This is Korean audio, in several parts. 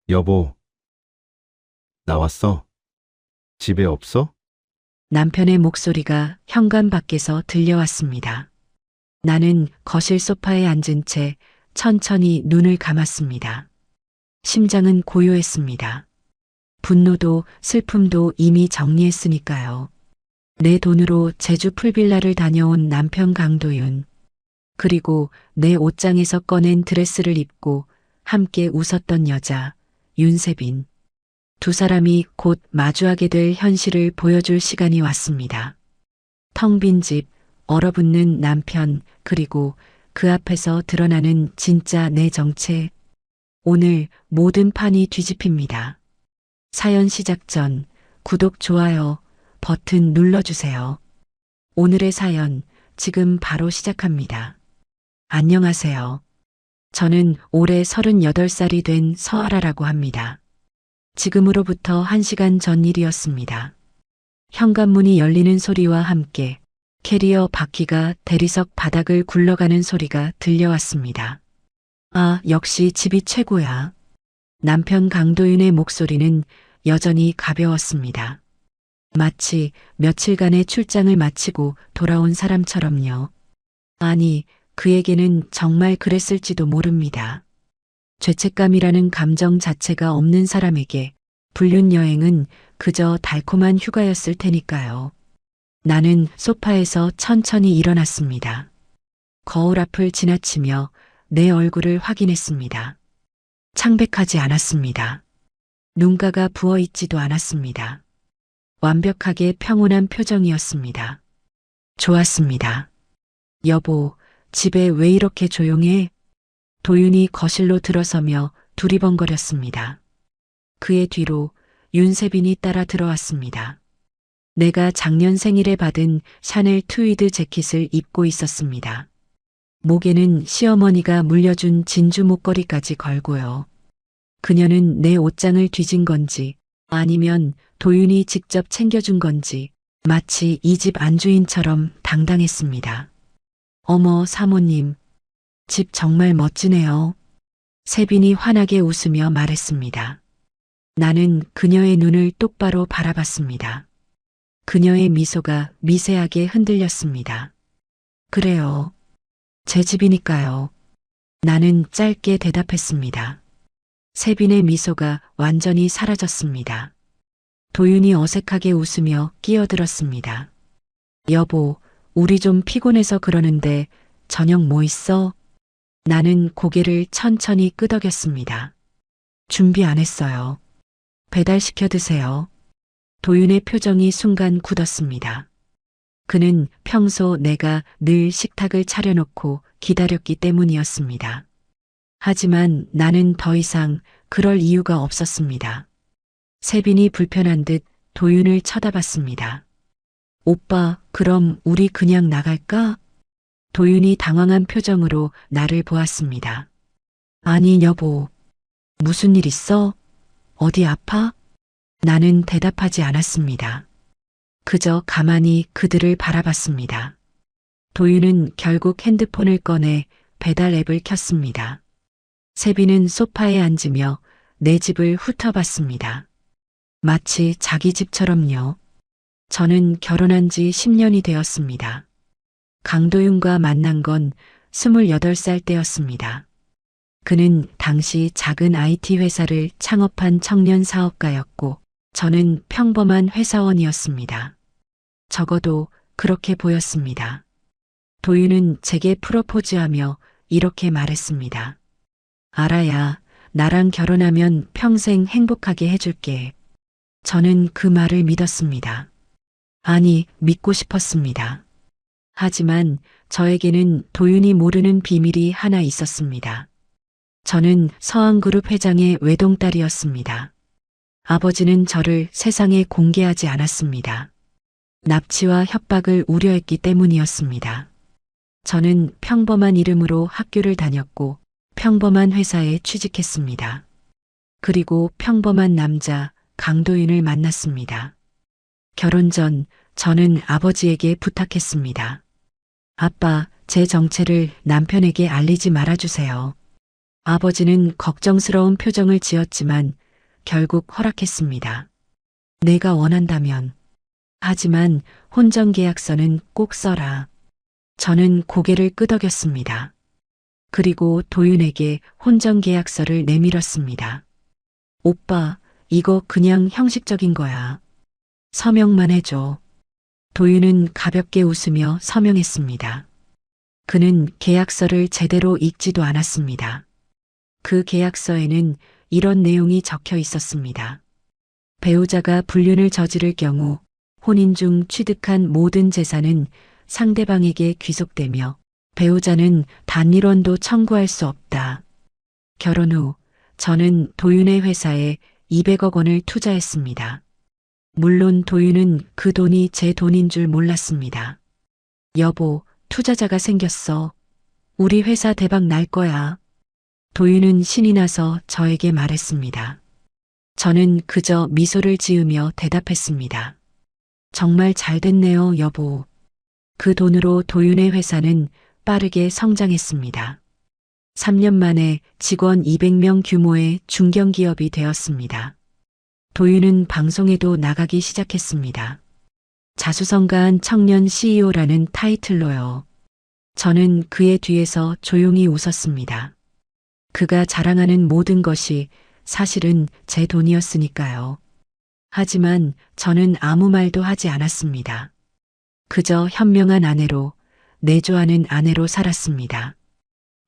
여보, 나왔어. 집에 없어? 남편의 목소리가 현관 밖에서 들려왔습니다. 나는 거실 소파에 앉은 채 천천히 눈을 감았습니다. 심장은 고요했습니다. 분노도 슬픔도 이미 정리했으니까요. 내 돈으로 제주 풀빌라를 다녀온 남편 강도윤. 그리고 내 옷장에서 꺼낸 드레스를 입고 함께 웃었던 여자 윤세빈. 두 사람이 곧 마주하게 될 현실을 보여줄 시간이 왔습니다. 텅 빈 집, 얼어붙는 남편, 그리고 그 앞에서 드러나는 진짜 내 정체. 오늘 모든 판이 뒤집힙니다. 사연 시작 전 구독, 좋아요 버튼 눌러주세요. 오늘의 사연 지금 바로 시작합니다. 안녕하세요. 저는 올해 38살이 된 서아라라고 합니다. 지금으로부터 1시간 전 일이었습니다. 현관문이 열리는 소리와 함께 캐리어 바퀴가 대리석 바닥을 굴러가는 소리가 들려왔습니다. 아, 역시 집이 최고야. 남편 강도윤의 목소리는 여전히 가벼웠습니다. 마치 며칠간의 출장을 마치고 돌아온 사람처럼요. 아니, 그에게는 정말 그랬을지도 모릅니다. 죄책감이라는 감정 자체가 없는 사람에게 불륜 여행은 그저 달콤한 휴가였을 테니까요. 나는 소파에서 천천히 일어났습니다. 거울 앞을 지나치며 내 얼굴을 확인했습니다. 창백하지 않았습니다. 눈가가 부어 있지도 않았습니다. 완벽하게 평온한 표정이었습니다. 좋았습니다. 여보, 집에 왜 이렇게 조용해? 도윤이 거실로 들어서며 두리번거렸습니다. 그의 뒤로 윤세빈이 따라 들어왔습니다. 내가 작년 생일에 받은 샤넬 트위드 재킷을 입고 있었습니다. 목에는 시어머니가 물려준 진주 목걸이까지 걸고요. 그녀는 내 옷장을 뒤진 건지 아니면 도윤이 직접 챙겨준 건지 마치 이 집 안주인처럼 당당했습니다. 어머, 사모님. 집 정말 멋지네요. 세빈이 환하게 웃으며 말했습니다. 나는 그녀의 눈을 똑바로 바라봤습니다. 그녀의 미소가 미세하게 흔들렸습니다. 그래요. 제 집이니까요. 나는 짧게 대답했습니다. 세빈의 미소가 완전히 사라졌습니다. 도윤이 어색하게 웃으며 끼어들었습니다. 여보, 우리 좀 피곤해서 그러는데 저녁 뭐 있어? 나는 고개를 천천히 끄덕였습니다. 준비 안 했어요. 배달시켜 드세요. 도윤의 표정이 순간 굳었습니다. 그는 평소 내가 늘 식탁을 차려놓고 기다렸기 때문이었습니다. 하지만 나는 더 이상 그럴 이유가 없었습니다. 세빈이 불편한 듯 도윤을 쳐다봤습니다. 오빠, 그럼 우리 그냥 나갈까? 도윤이 당황한 표정으로 나를 보았습니다. 아니, 여보. 무슨 일 있어? 어디 아파? 나는 대답하지 않았습니다. 그저 가만히 그들을 바라봤습니다. 도윤은 결국 핸드폰을 꺼내 배달 앱을 켰습니다. 세빈은 소파에 앉으며 내 집을 훑어봤습니다. 마치 자기 집처럼요. 저는 결혼한 지 10년이 되었습니다. 강도윤과 만난 건 28살 때였습니다. 그는 당시 작은 IT 회사를 창업한 청년 사업가였고 저는 평범한 회사원이었습니다. 적어도 그렇게 보였습니다. 도윤은 제게 프로포즈하며 이렇게 말했습니다. 알아야, 나랑 결혼하면 평생 행복하게 해줄게. 저는 그 말을 믿었습니다. 아니, 믿고 싶었습니다. 하지만 저에게는 도윤이 모르는 비밀이 하나 있었습니다. 저는 서한그룹 회장의 외동딸이었습니다. 아버지는 저를 세상에 공개하지 않았습니다. 납치와 협박을 우려했기 때문이었습니다. 저는 평범한 이름으로 학교를 다녔고 평범한 회사에 취직했습니다. 그리고 평범한 남자 강도윤을 만났습니다. 결혼 전 저는 아버지에게 부탁했습니다. 아빠, 제 정체를 남편에게 알리지 말아주세요. 아버지는 걱정스러운 표정을 지었지만 결국 허락했습니다. 내가 원한다면. 하지만 혼전계약서는 꼭 써라. 저는 고개를 끄덕였습니다. 그리고 도윤에게 혼전계약서를 내밀었습니다. 오빠, 이거 그냥 형식적인 거야. 서명만 해줘. 도윤은 가볍게 웃으며 서명했습니다. 그는 계약서를 제대로 읽지도 않았습니다. 그 계약서에는 이런 내용이 적혀 있었습니다. 배우자가 불륜을 저지를 경우 혼인 중 취득한 모든 재산은 상대방에게 귀속되며 배우자는 단 1원도 청구할 수 없다. 결혼 후 저는 도윤의 회사에 200억 원을 투자했습니다. 물론 도윤은 그 돈이 제 돈인 줄 몰랐습니다. 여보, 투자자가 생겼어. 우리 회사 대박 날 거야. 도윤은 신이 나서 저에게 말했습니다. 저는 그저 미소를 지으며 대답했습니다. 정말 잘 됐네요, 여보. 그 돈으로 도윤의 회사는 빠르게 성장했습니다. 3년 만에 직원 200명 규모의 중견기업이 되었습니다. 도윤은 방송에도 나가기 시작했습니다. 자수성가한 청년 CEO라는 타이틀로요. 저는 그의 뒤에서 조용히 웃었습니다. 그가 자랑하는 모든 것이 사실은 제 돈이었으니까요. 하지만 저는 아무 말도 하지 않았습니다. 그저 현명한 아내로, 내조하는 아내로 살았습니다.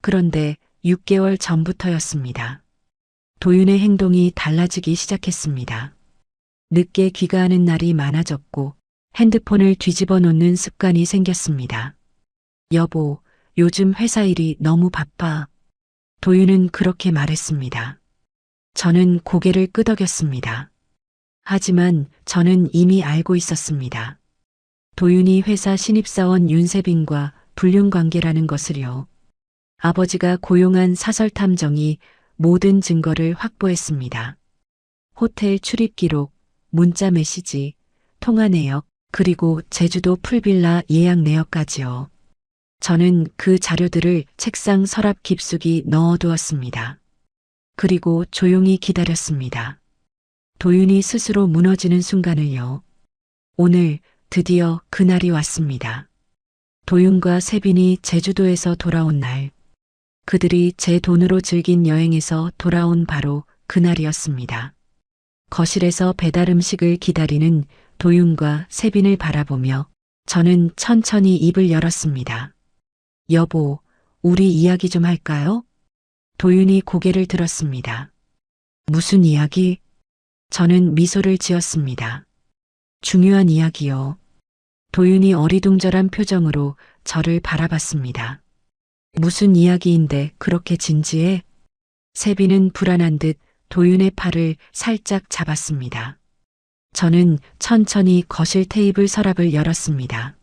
그런데 6개월 전부터였습니다. 도윤의 행동이 달라지기 시작했습니다. 늦게 귀가하는 날이 많아졌고 핸드폰을 뒤집어 놓는 습관이 생겼습니다. 여보, 요즘 회사 일이 너무 바빠. 도윤은 그렇게 말했습니다. 저는 고개를 끄덕였습니다. 하지만 저는 이미 알고 있었습니다. 도윤이 회사 신입사원 윤세빈과 불륜 관계라는 것을요. 아버지가 고용한 사설탐정이 모든 증거를 확보했습니다. 호텔 출입 기록, 문자 메시지, 통화 내역, 그리고 제주도 풀빌라 예약 내역까지요. 저는 그 자료들을 책상 서랍 깊숙이 넣어두었습니다. 그리고 조용히 기다렸습니다. 도윤이 스스로 무너지는 순간을요. 오늘 드디어 그날이 왔습니다. 도윤과 세빈이 제주도에서 돌아온 날. 그들이 제 돈으로 즐긴 여행에서 돌아온 바로 그날이었습니다. 거실에서 배달 음식을 기다리는 도윤과 세빈을 바라보며 저는 천천히 입을 열었습니다. 여보, 우리 이야기 좀 할까요? 도윤이 고개를 들었습니다. 무슨 이야기? 저는 미소를 지었습니다. 중요한 이야기요. 도윤이 어리둥절한 표정으로 저를 바라봤습니다. 무슨 이야기인데 그렇게 진지해? 세빈은 불안한 듯 도윤의 팔을 살짝 잡았습니다. 저는 천천히 거실 테이블 서랍을 열었습니다.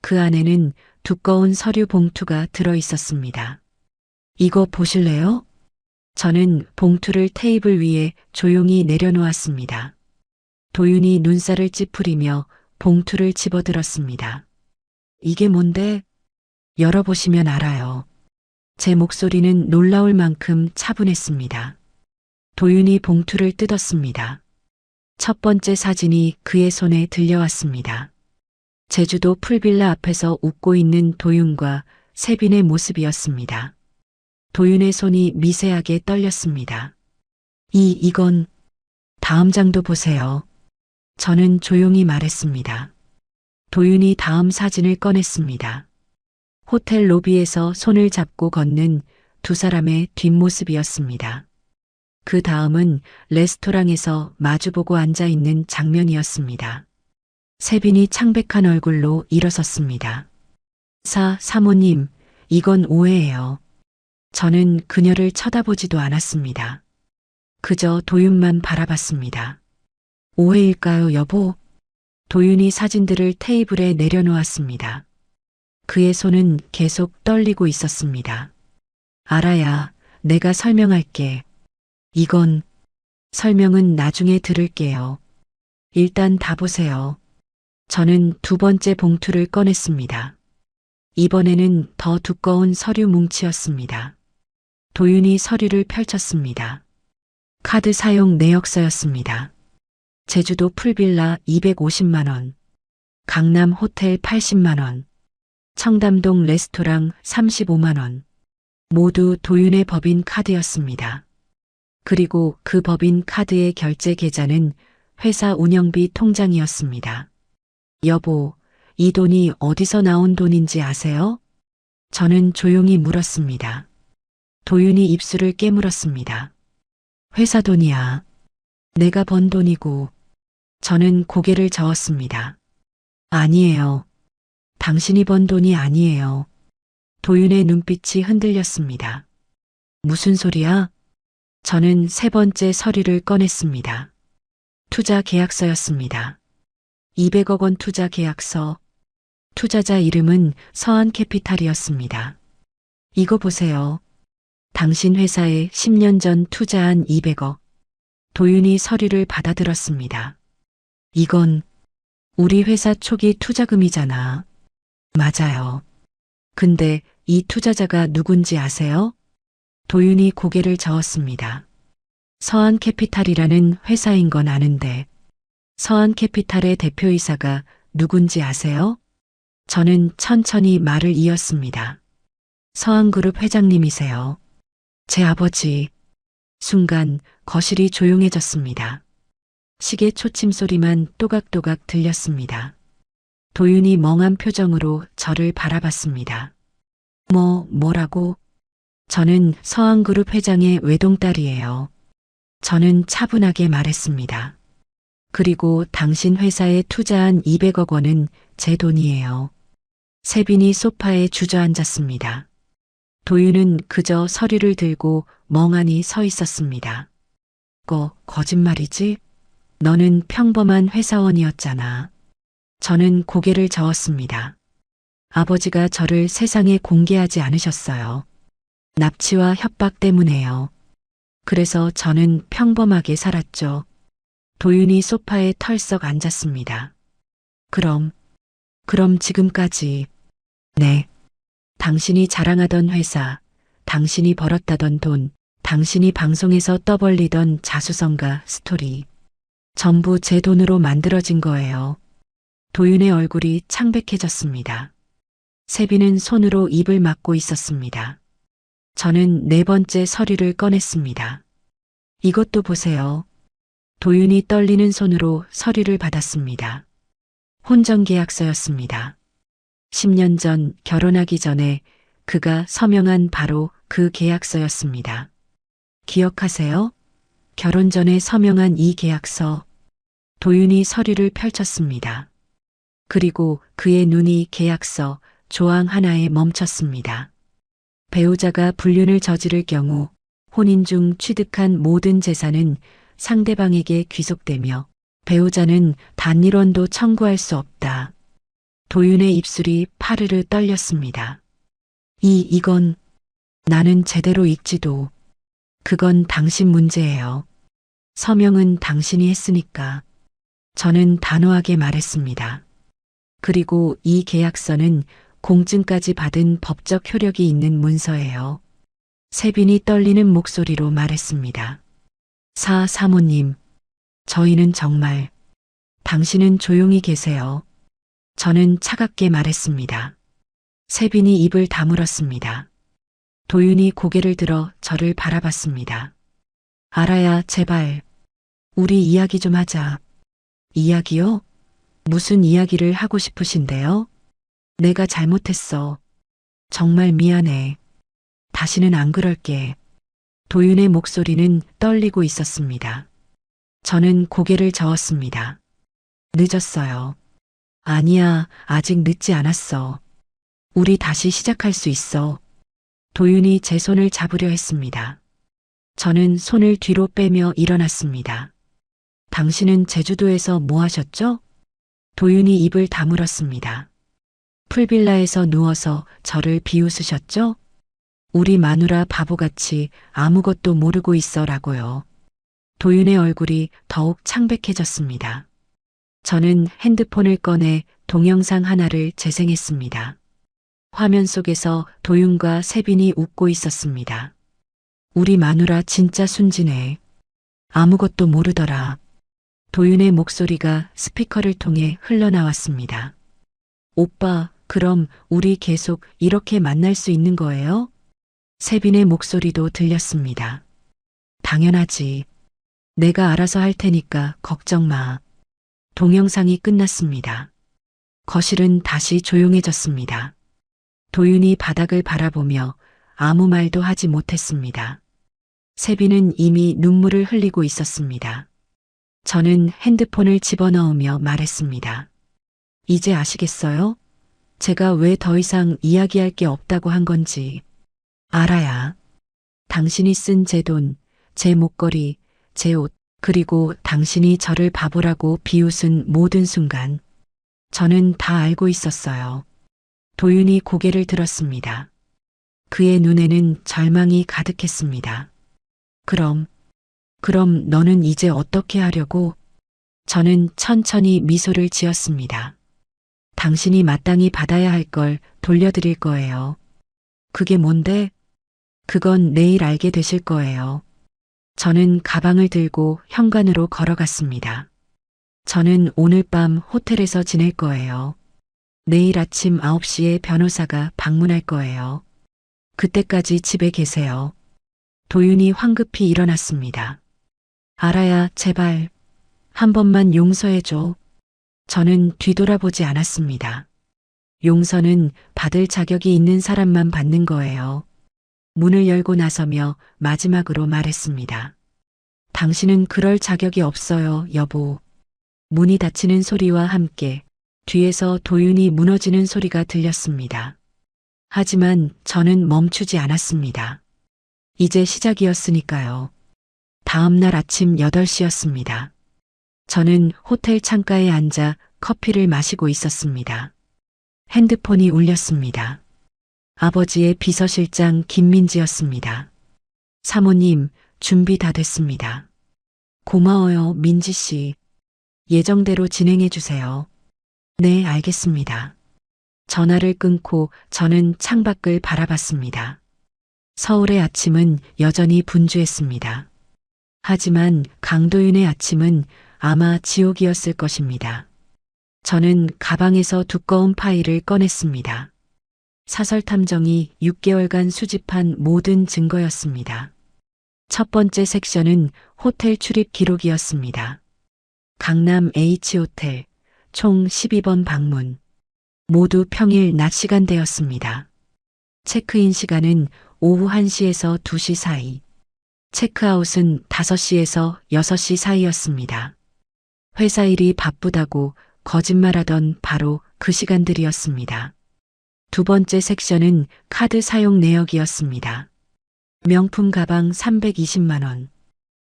그 안에는 두꺼운 서류 봉투가 들어 있었습니다. 이거 보실래요? 저는 봉투를 테이블 위에 조용히 내려놓았습니다. 도윤이 눈살을 찌푸리며 봉투를 집어들었습니다. 이게 뭔데? 열어보시면 알아요. 제 목소리는 놀라울 만큼 차분했습니다. 도윤이 봉투를 뜯었습니다. 첫 번째 사진이 그의 손에 들려왔습니다. 제주도 풀빌라 앞에서 웃고 있는 도윤과 세빈의 모습이었습니다. 도윤의 손이 미세하게 떨렸습니다. 이건 다음 장도 보세요. 저는 조용히 말했습니다. 도윤이 다음 사진을 꺼냈습니다. 호텔 로비에서 손을 잡고 걷는 두 사람의 뒷모습이었습니다. 그 다음은 레스토랑에서 마주보고 앉아 있는 장면이었습니다. 세빈이 창백한 얼굴로 일어섰습니다. 사모님, 이건 오해예요. 저는 그녀를 쳐다보지도 않았습니다. 그저 도윤만 바라봤습니다. 오해일까요, 여보? 도윤이 사진들을 테이블에 내려놓았습니다. 그의 손은 계속 떨리고 있었습니다. 알아야 내가 설명할게. 이건 설명은 나중에 들을게요. 일단 다 보세요. 저는 두 번째 봉투를 꺼냈습니다. 이번에는 더 두꺼운 서류 뭉치였습니다. 도윤이 서류를 펼쳤습니다. 카드 사용 내역서였습니다. 제주도 풀빌라 250만 원, 강남 호텔 80만 원, 청담동 레스토랑 35만 원. 모두 도윤의 법인 카드였습니다. 그리고 그 법인 카드의 결제 계좌는 회사 운영비 통장이었습니다. 여보, 이 돈이 어디서 나온 돈인지 아세요? 저는 조용히 물었습니다. 도윤이 입술을 깨물었습니다. 회사 돈이야. 내가 번 돈이고. 저는 고개를 저었습니다. 아니에요. 당신이 번 돈이 아니에요. 도윤의 눈빛이 흔들렸습니다. 무슨 소리야? 저는 세 번째 서류를 꺼냈습니다. 투자 계약서였습니다. 200억 원 투자 계약서. 투자자 이름은 서한캐피탈이었습니다. 이거 보세요. 당신 회사에 10년 전 투자한 200억. 도윤이 서류를 받아들었습니다. 이건 우리 회사 초기 투자금이잖아. 맞아요. 근데 이 투자자가 누군지 아세요? 도윤이 고개를 저었습니다. 서한캐피탈이라는 회사인 건 아는데 서한캐피탈의 대표이사가 누군지 아세요? 저는 천천히 말을 이었습니다. 서한그룹 회장님이세요. 제 아버지. 순간 거실이 조용해졌습니다. 시계 초침 소리만 또각또각 들렸습니다. 도윤이 멍한 표정으로 저를 바라봤습니다. 뭐라고? 저는 서한그룹 회장의 외동딸이에요. 저는 차분하게 말했습니다. 그리고 당신 회사에 투자한 200억 원은 제 돈이에요. 세빈이 소파에 주저앉았습니다. 도윤은 그저 서류를 들고 멍하니 서 있었습니다. 거짓말이지? 너는 평범한 회사원이었잖아. 저는 고개를 저었습니다. 아버지가 저를 세상에 공개하지 않으셨어요. 납치와 협박 때문에요. 그래서 저는 평범하게 살았죠. 도윤이 소파에 털썩 앉았습니다. 그럼 지금까지. 네. 당신이 자랑하던 회사, 당신이 벌었다던 돈, 당신이 방송에서 떠벌리던 자수성가 스토리. 전부 제 돈으로 만들어진 거예요. 도윤의 얼굴이 창백해졌습니다. 세빈은 손으로 입을 막고 있었습니다. 저는 네 번째 서류를 꺼냈습니다. 이것도 보세요. 도윤이 떨리는 손으로 서류를 받았습니다. 혼전계약서였습니다. 10년 전 결혼하기 전에 그가 서명한 바로 그 계약서였습니다. 기억하세요? 결혼 전에 서명한 이 계약서. 도윤이 서류를 펼쳤습니다. 그리고 그의 눈이 계약서 조항 하나에 멈췄습니다. 배우자가 불륜을 저지를 경우 혼인 중 취득한 모든 재산은 상대방에게 귀속되며 배우자는 단 1원도 청구할 수 없다. 도윤의 입술이 파르르 떨렸습니다. 이건 나는 제대로 읽지도. 그건 당신 문제예요. 서명은 당신이 했으니까. 저는 단호하게 말했습니다. 그리고 이 계약서는 공증까지 받은 법적 효력이 있는 문서예요. 세빈이 떨리는 목소리로 말했습니다. 사모님, 저희는 정말. 당신은 조용히 계세요. 저는 차갑게 말했습니다. 세빈이 입을 다물었습니다. 도윤이 고개를 들어 저를 바라봤습니다. 알아야, 제발. 우리 이야기 좀 하자. 이야기요? 무슨 이야기를 하고 싶으신데요? 내가 잘못했어. 정말 미안해. 다시는 안 그럴게. 도윤의 목소리는 떨리고 있었습니다. 저는 고개를 저었습니다. 늦었어요. 아니야, 아직 늦지 않았어. 우리 다시 시작할 수 있어. 도윤이 제 손을 잡으려 했습니다. 저는 손을 뒤로 빼며 일어났습니다. 당신은 제주도에서 뭐 하셨죠? 도윤이 입을 다물었습니다. 풀빌라에서 누워서 저를 비웃으셨죠? 우리 마누라 바보같이 아무것도 모르고 있어라고요. 도윤의 얼굴이 더욱 창백해졌습니다. 저는 핸드폰을 꺼내 동영상 하나를 재생했습니다. 화면 속에서 도윤과 세빈이 웃고 있었습니다. 우리 마누라 진짜 순진해. 아무것도 모르더라. 도윤의 목소리가 스피커를 통해 흘러나왔습니다. 오빠, 그럼 우리 계속 이렇게 만날 수 있는 거예요? 세빈의 목소리도 들렸습니다. 당연하지. 내가 알아서 할 테니까 걱정 마. 동영상이 끝났습니다. 거실은 다시 조용해졌습니다. 도윤이 바닥을 바라보며 아무 말도 하지 못했습니다. 세빈은 이미 눈물을 흘리고 있었습니다. 저는 핸드폰을 집어넣으며 말했습니다. 이제 아시겠어요? 제가 왜 더 이상 이야기할 게 없다고 한 건지. 알아야. 당신이 쓴 제 돈, 제 목걸이, 제 옷, 그리고 당신이 저를 바보라고 비웃은 모든 순간. 저는 다 알고 있었어요. 도윤이 고개를 들었습니다. 그의 눈에는 절망이 가득했습니다. 그럼 너는 이제 어떻게 하려고? 저는 천천히 미소를 지었습니다. 당신이 마땅히 받아야 할 걸 돌려드릴 거예요. 그게 뭔데? 그건 내일 알게 되실 거예요. 저는 가방을 들고 현관으로 걸어갔습니다. 저는 오늘 밤 호텔에서 지낼 거예요. 내일 아침 9시에 변호사가 방문할 거예요. 그때까지 집에 계세요. 도윤이 황급히 일어났습니다. 알아야, 제발. 한 번만 용서해줘. 저는 뒤돌아보지 않았습니다. 용서는 받을 자격이 있는 사람만 받는 거예요. 문을 열고 나서며 마지막으로 말했습니다. 당신은 그럴 자격이 없어요, 여보. 문이 닫히는 소리와 함께 뒤에서 도윤이 무너지는 소리가 들렸습니다. 하지만 저는 멈추지 않았습니다. 이제 시작이었으니까요. 다음 날 아침 8시였습니다. 저는 호텔 창가에 앉아 커피를 마시고 있었습니다. 핸드폰이 울렸습니다. 아버지의 비서실장 김민지였습니다. 사모님, 준비 다 됐습니다. 고마워요, 민지 씨. 예정대로 진행해 주세요. 네, 알겠습니다. 전화를 끊고 저는 창밖을 바라봤습니다. 서울의 아침은 여전히 분주했습니다. 하지만 강도윤의 아침은 아마 지옥이었을 것입니다. 저는 가방에서 두꺼운 파일을 꺼냈습니다. 사설 탐정이 6개월간 수집한 모든 증거였습니다. 첫 번째 섹션은 호텔 출입 기록이었습니다. 강남 H호텔, 총 12번 방문. 모두 평일 낮 시간대였습니다. 체크인 시간은 오후 1시에서 2시 사이. 체크아웃은 5시에서 6시 사이였습니다. 회사 일이 바쁘다고 거짓말하던 바로 그 시간들이었습니다. 두 번째 섹션은 카드 사용 내역이었습니다. 명품 가방 320만 원,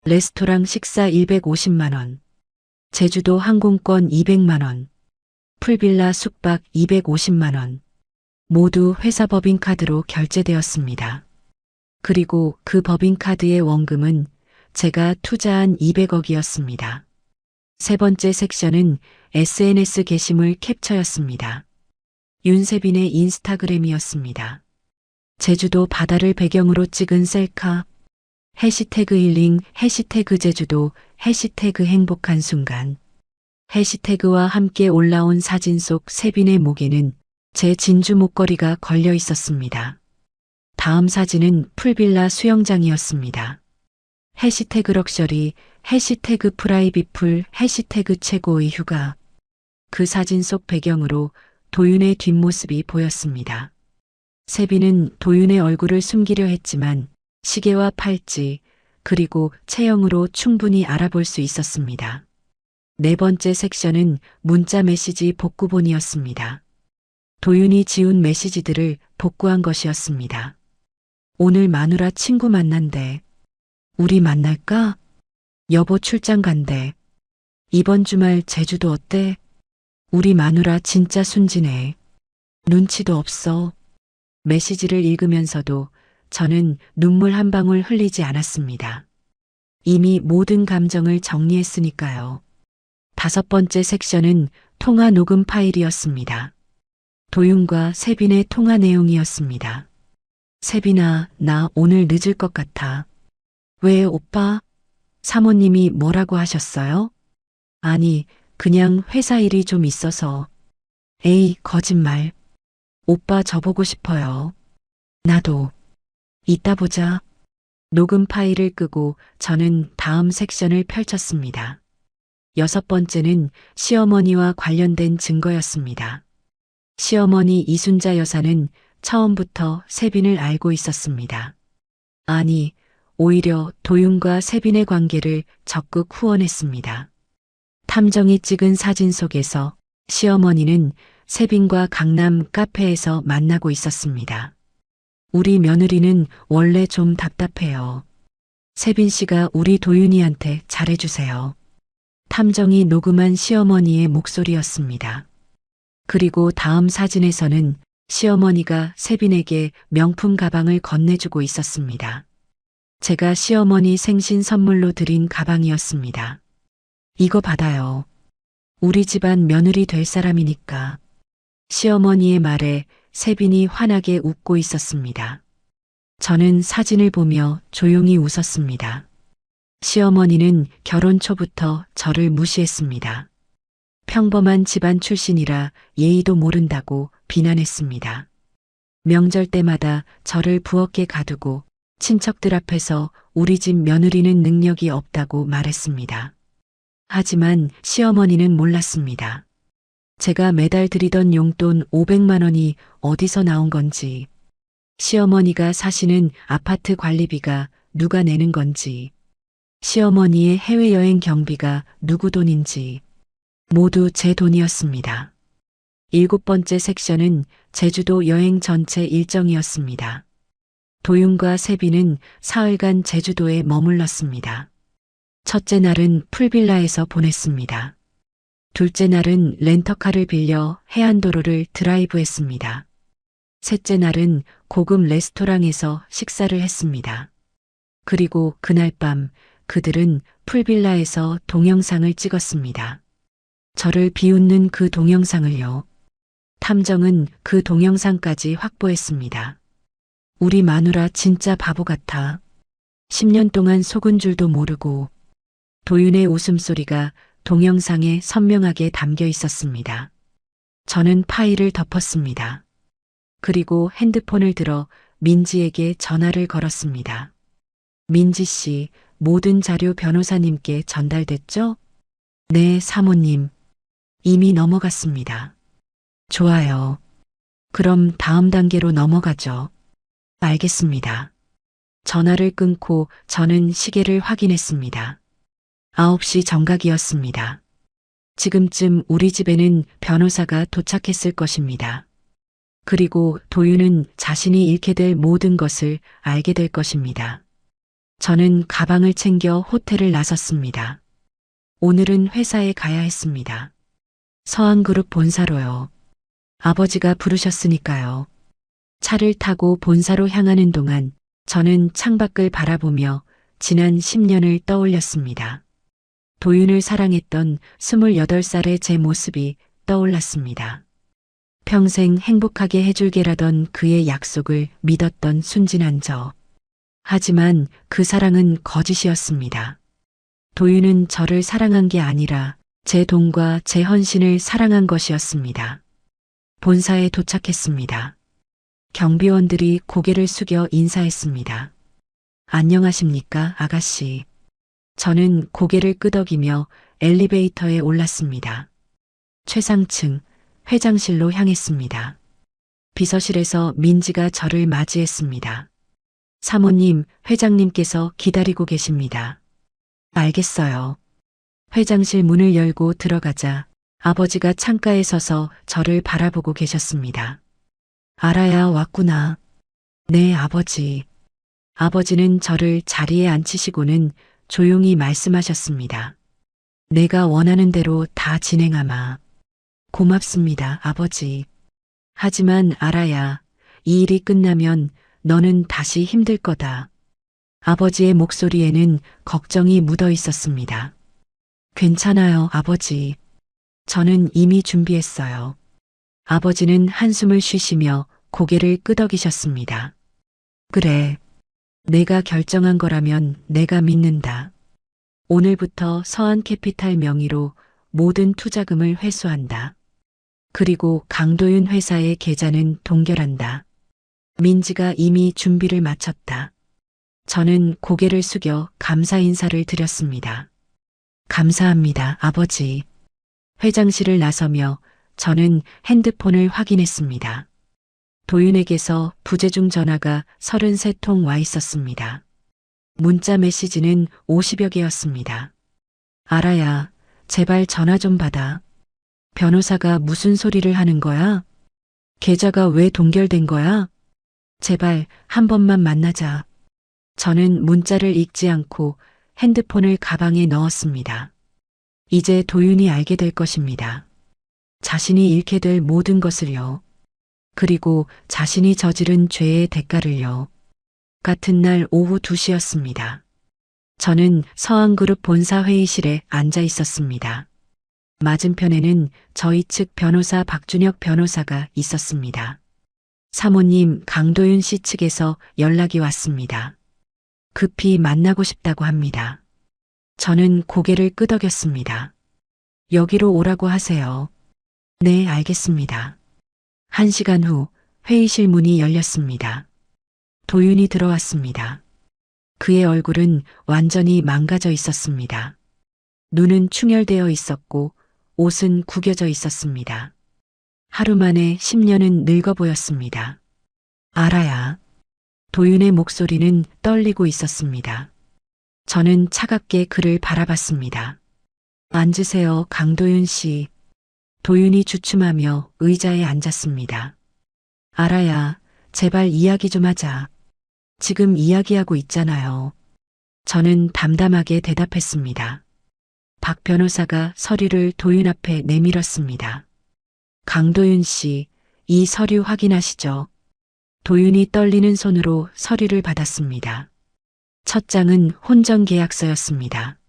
레스토랑 식사 150만 원, 제주도 항공권 200만 원, 풀빌라 숙박 250만 원, 모두 회사 법인카드로 결제되었습니다. 그리고 그 법인카드의 원금은 제가 투자한 200억이었습니다. 세 번째 섹션은 SNS 게시물 캡처였습니다. 윤세빈의 인스타그램이었습니다. 제주도 바다를 배경으로 찍은 셀카, 해시태그 힐링, 해시태그 제주도, 해시태그 행복한 순간. 해시태그와 함께 올라온 사진 속 세빈의 목에는 제 진주 목걸이가 걸려 있었습니다. 다음 사진은 풀빌라 수영장이었습니다. 해시태그 럭셔리, 해시태그 프라이빗풀, 해시태그 최고의 휴가. 그 사진 속 배경으로 도윤의 뒷모습이 보였습니다. 세빈은 도윤의 얼굴을 숨기려 했지만 시계와 팔찌, 그리고 체형으로 충분히 알아볼 수 있었습니다. 네 번째 섹션은 문자 메시지 복구본이었습니다. 도윤이 지운 메시지들을 복구한 것이었습니다. 오늘 마누라 친구 만난대. 우리 만날까? 여보 출장 간대. 이번 주말 제주도 어때? 우리 마누라 진짜 순진해. 눈치도 없어. 메시지를 읽으면서도 저는 눈물 한 방울 흘리지 않았습니다. 이미 모든 감정을 정리했으니까요. 다섯 번째 섹션은 통화 녹음 파일이었습니다. 도윤과 세빈의 통화 내용이었습니다. 세빈아, 나 오늘 늦을 것 같아. 왜 오빠? 사모님이 뭐라고 하셨어요? 아니, 그냥 회사 일이 좀 있어서. 에이, 거짓말. 오빠 저보고 싶어요. 나도. 이따 보자. 녹음 파일을 끄고 저는 다음 섹션을 펼쳤습니다. 6번째는 시어머니와 관련된 증거였습니다. 시어머니 이순자 여사는 처음부터 세빈을 알고 있었습니다. 아니, 오히려 도윤과 세빈의 관계를 적극 후원했습니다. 탐정이 찍은 사진 속에서 시어머니는 세빈과 강남 카페에서 만나고 있었습니다. 우리 며느리는 원래 좀 답답해요. 세빈 씨가 우리 도윤이한테 잘해주세요. 탐정이 녹음한 시어머니의 목소리였습니다. 그리고 다음 사진에서는 시어머니가 세빈에게 명품 가방을 건네주고 있었습니다. 제가 시어머니 생신 선물로 드린 가방이었습니다. 이거 받아요. 우리 집안 며느리 될 사람이니까. 시어머니의 말에 세빈이 환하게 웃고 있었습니다. 저는 사진을 보며 조용히 웃었습니다. 시어머니는 결혼 초부터 저를 무시했습니다. 평범한 집안 출신이라 예의도 모른다고 비난했습니다. 명절 때마다 저를 부엌에 가두고 친척들 앞에서 우리 집 며느리는 능력이 없다고 말했습니다. 하지만 시어머니는 몰랐습니다. 제가 매달 드리던 용돈 500만 원이 어디서 나온 건지, 시어머니가 사시는 아파트 관리비가 누가 내는 건지, 시어머니의 해외여행 경비가 누구 돈인지, 모두 제 돈이었습니다. 7번째 섹션은 제주도 여행 전체 일정이었습니다. 도윤과 세빈은 사흘간 제주도에 머물렀습니다. 첫째 날은 풀빌라에서 보냈습니다. 둘째 날은 렌터카를 빌려 해안도로를 드라이브했습니다. 셋째 날은 고급 레스토랑에서 식사를 했습니다. 그리고 그날 밤 그들은 풀빌라에서 동영상을 찍었습니다. 저를 비웃는 그 동영상을요. 탐정은 그 동영상까지 확보했습니다. 우리 마누라 진짜 바보 같아. 10년 동안 속은 줄도 모르고. 도윤의 웃음소리가 동영상에 선명하게 담겨 있었습니다. 저는 파일을 덮었습니다. 그리고 핸드폰을 들어 민지에게 전화를 걸었습니다. 민지 씨, 모든 자료 변호사님께 전달됐죠? 네, 사모님. 이미 넘어갔습니다. 좋아요. 그럼 다음 단계로 넘어가죠. 알겠습니다. 전화를 끊고 저는 시계를 확인했습니다. 9시 정각이었습니다. 지금쯤 우리 집에는 변호사가 도착했을 것입니다. 그리고 도윤은 자신이 잃게 될 모든 것을 알게 될 것입니다. 저는 가방을 챙겨 호텔을 나섰습니다. 오늘은 회사에 가야 했습니다. 서한그룹 본사로요. 아버지가 부르셨으니까요. 차를 타고 본사로 향하는 동안 저는 창밖을 바라보며 지난 10년을 떠올렸습니다. 도윤을 사랑했던 28살의 제 모습이 떠올랐습니다. 평생 행복하게 해줄게라던 그의 약속을 믿었던 순진한 저. 하지만 그 사랑은 거짓이었습니다. 도윤은 저를 사랑한 게 아니라 제 돈과 제 헌신을 사랑한 것이었습니다. 본사에 도착했습니다. 경비원들이 고개를 숙여 인사했습니다. 안녕하십니까, 아가씨. 저는 고개를 끄덕이며 엘리베이터에 올랐습니다. 최상층 회장실로 향했습니다. 비서실에서 민지가 저를 맞이했습니다. 사모님, 회장님께서 기다리고 계십니다. 알겠어요. 회장실 문을 열고 들어가자 아버지가 창가에 서서 저를 바라보고 계셨습니다. 알아야 왔구나. 네, 아버지. 아버지는 저를 자리에 앉히시고는 조용히 말씀하셨습니다. 내가 원하는 대로 다 진행하마. 고맙습니다, 아버지. 하지만 알아야 이 일이 끝나면 너는 다시 힘들 거다. 아버지의 목소리에는 걱정이 묻어 있었습니다. 괜찮아요, 아버지. 저는 이미 준비했어요. 아버지는 한숨을 쉬시며 고개를 끄덕이셨습니다. 그래. 내가 결정한 거라면 내가 믿는다. 오늘부터 서한캐피탈 명의로 모든 투자금을 회수한다. 그리고 강도윤 회사의 계좌는 동결한다. 민지가 이미 준비를 마쳤다. 저는 고개를 숙여 감사 인사를 드렸습니다. 감사합니다, 아버지. 회장실을 나서며 저는 핸드폰을 확인했습니다. 도윤에게서 부재중 전화가 33통 와 있었습니다. 문자 메시지는 50여 개였습니다. 알아야, 제발 전화 좀 받아. 변호사가 무슨 소리를 하는 거야? 계좌가 왜 동결된 거야? 제발 한 번만 만나자. 저는 문자를 읽지 않고 핸드폰을 가방에 넣었습니다. 이제 도윤이 알게 될 것입니다. 자신이 잃게 될 모든 것을요. 그리고 자신이 저지른 죄의 대가를요. 같은 날 오후 2시였습니다. 저는 서한그룹 본사 회의실에 앉아 있었습니다. 맞은편에는 저희 측 변호사 박준혁 변호사가 있었습니다. 사모님 강도윤 씨 측에서 연락이 왔습니다. 급히 만나고 싶다고 합니다. 저는 고개를 끄덕였습니다. 여기로 오라고 하세요. 네, 알겠습니다. 1시간 후 회의실 문이 열렸습니다. 도윤이 들어왔습니다. 그의 얼굴은 완전히 망가져 있었습니다. 눈은 충혈되어 있었고 옷은 구겨져 있었습니다. 하루 만에 10년은 늙어 보였습니다. 알아야. 도윤의 목소리는 떨리고 있었습니다. 저는 차갑게 그를 바라봤습니다. 앉으세요, 강도윤 씨. 도윤이 주춤하며 의자에 앉았습니다. 알아야, 제발 이야기 좀 하자. 지금 이야기하고 있잖아요. 저는 담담하게 대답했습니다. 박 변호사가 서류를 도윤 앞에 내밀었습니다. 강도윤 씨, 이 서류 확인하시죠. 도윤이 떨리는 손으로 서류를 받았습니다. 첫 장은 혼전계약서였습니다.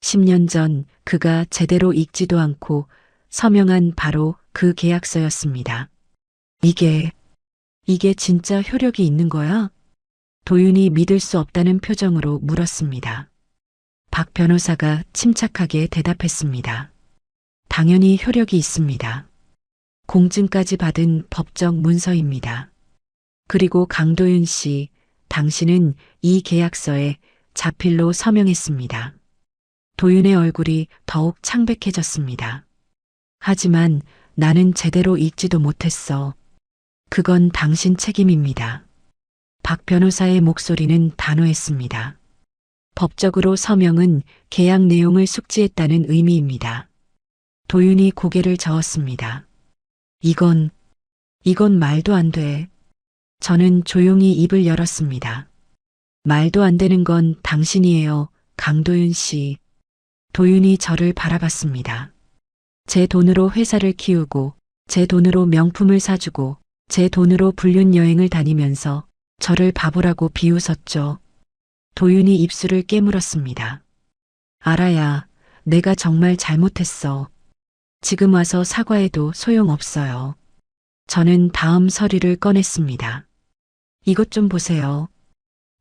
10년 전 그가 제대로 읽지도 않고 서명한 바로 그 계약서였습니다. 이게 진짜 효력이 있는 거야? 도윤이 믿을 수 없다는 표정으로 물었습니다. 박 변호사가 침착하게 대답했습니다. 당연히 효력이 있습니다. 공증까지 받은 법적 문서입니다. 그리고 강도윤 씨, 당신은 이 계약서에 자필로 서명했습니다. 도윤의 얼굴이 더욱 창백해졌습니다. 하지만 나는 제대로 읽지도 못했어. 그건 당신 책임입니다. 박 변호사의 목소리는 단호했습니다. 법적으로 서명은 계약 내용을 숙지했다는 의미입니다. 도윤이 고개를 저었습니다. 이건 말도 안 돼. 저는 조용히 입을 열었습니다. 말도 안 되는 건 당신이에요, 강도윤 씨. 도윤이 저를 바라봤습니다. 제 돈으로 회사를 키우고, 제 돈으로 명품을 사주고, 제 돈으로 불륜 여행을 다니면서 저를 바보라고 비웃었죠. 도윤이 입술을 깨물었습니다. 알아야, 내가 정말 잘못했어. 지금 와서 사과해도 소용없어요. 저는 다음 서류를 꺼냈습니다. 이것 좀 보세요.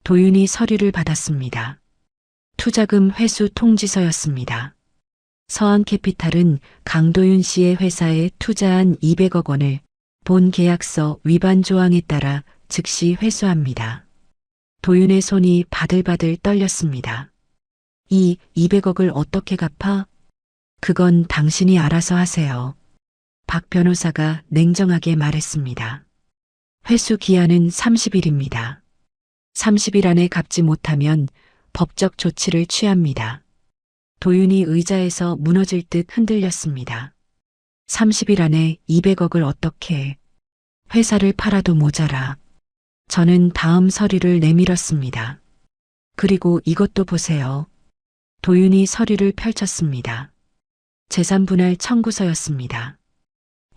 도윤이 서류를 받았습니다. 투자금 회수 통지서였습니다. 서한캐피탈은 강도윤 씨의 회사에 투자한 200억 원을 본 계약서 위반 조항에 따라 즉시 회수합니다. 도윤의 손이 바들바들 떨렸습니다. 이 200억을 어떻게 갚아? 그건 당신이 알아서 하세요. 박 변호사가 냉정하게 말했습니다. 회수 기한은 30일입니다. 30일 안에 갚지 못하면 법적 조치를 취합니다. 도윤이 의자에서 무너질 듯 흔들렸습니다. 30일 안에 200억을 어떻게 해? 회사를 팔아도 모자라. 저는 다음 서류를 내밀었습니다. 그리고 이것도 보세요. 도윤이 서류를 펼쳤습니다. 재산분할 청구서였습니다.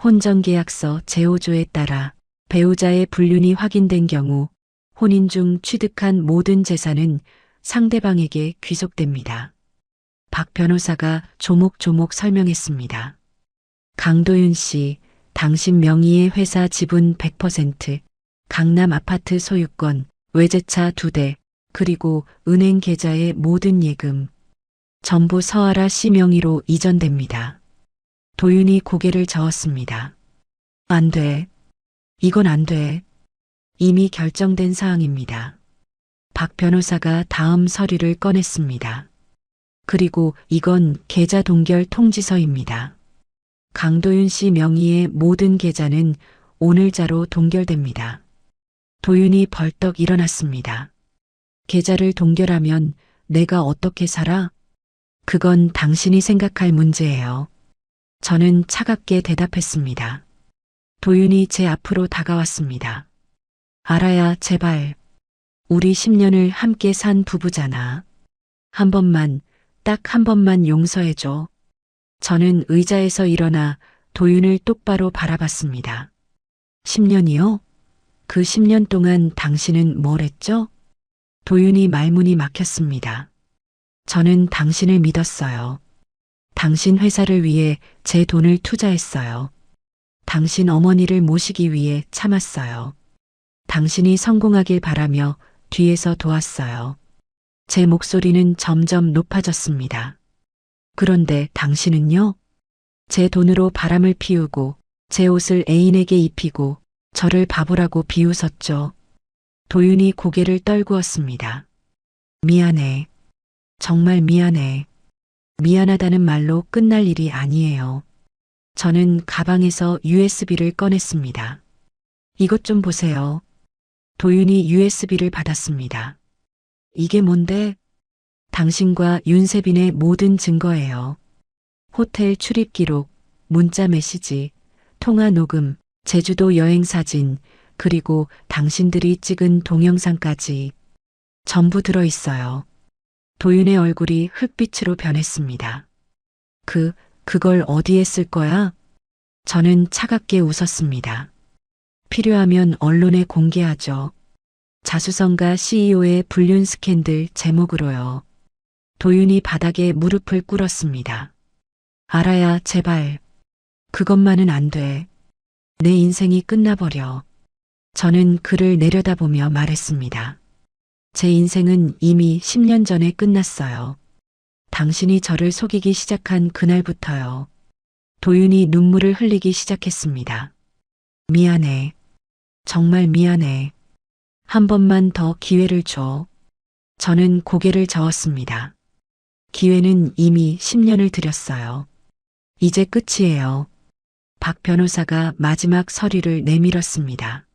혼전계약서 제5조에 따라 배우자의 불륜이 확인된 경우 혼인 중 취득한 모든 재산은 상대방에게 귀속됩니다. 박 변호사가 조목조목 설명했습니다. 강도윤 씨, 당신 명의의 회사 지분 100%, 강남 아파트 소유권, 외제차 2대, 그리고 은행 계좌의 모든 예금. 전부 서아라 씨 명의로 이전됩니다. 도윤이 고개를 저었습니다. 안 돼. 이건 안 돼. 이미 결정된 사항입니다. 박 변호사가 다음 서류를 꺼냈습니다. 그리고 이건 계좌 동결 통지서입니다. 강도윤 씨 명의의 모든 계좌는 오늘자로 동결됩니다. 도윤이 벌떡 일어났습니다. 계좌를 동결하면 내가 어떻게 살아? 그건 당신이 생각할 문제예요. 저는 차갑게 대답했습니다. 도윤이 제 앞으로 다가왔습니다. 알아야, 제발. 우리 10년을 함께 산 부부잖아. 한 번만, 딱 한 번만 용서해줘. 저는 의자에서 일어나 도윤을 똑바로 바라봤습니다. 10년이요? 그 10년 동안 당신은 뭘 했죠? 도윤이 말문이 막혔습니다. 저는 당신을 믿었어요. 당신 회사를 위해 제 돈을 투자했어요. 당신 어머니를 모시기 위해 참았어요. 당신이 성공하길 바라며 뒤에서 도왔어요. 제 목소리는 점점 높아졌습니다. 그런데 당신은요? 제 돈으로 바람을 피우고 제 옷을 애인에게 입히고 저를 바보라고 비웃었죠. 도윤이 고개를 떨구었습니다. 미안해. 정말 미안해. 미안하다는 말로 끝날 일이 아니에요. 저는 가방에서 USB를 꺼냈습니다. 이것 좀 보세요. 도윤이 USB를 받았습니다. 이게 뭔데? 당신과 윤세빈의 모든 증거예요. 호텔 출입 기록, 문자 메시지, 통화 녹음, 제주도 여행 사진, 그리고 당신들이 찍은 동영상까지 전부 들어 있어요. 도윤의 얼굴이 흙빛으로 변했습니다. 그걸 어디에 쓸 거야? 저는 차갑게 웃었습니다. 필요하면 언론에 공개하죠. 자수성가 CEO의 불륜 스캔들 제목으로요. 도윤이 바닥에 무릎을 꿇었습니다. 알아야, 제발. 그것만은 안 돼. 내 인생이 끝나버려. 저는 그를 내려다보며 말했습니다. 제 인생은 이미 10년 전에 끝났어요. 당신이 저를 속이기 시작한 그날부터요. 도윤이 눈물을 흘리기 시작했습니다. 미안해. 정말 미안해. 한 번만 더 기회를 줘. 저는 고개를 저었습니다. 기회는 이미 10년을 들였어요. 이제 끝이에요. 박 변호사가 마지막 서류를 내밀었습니다.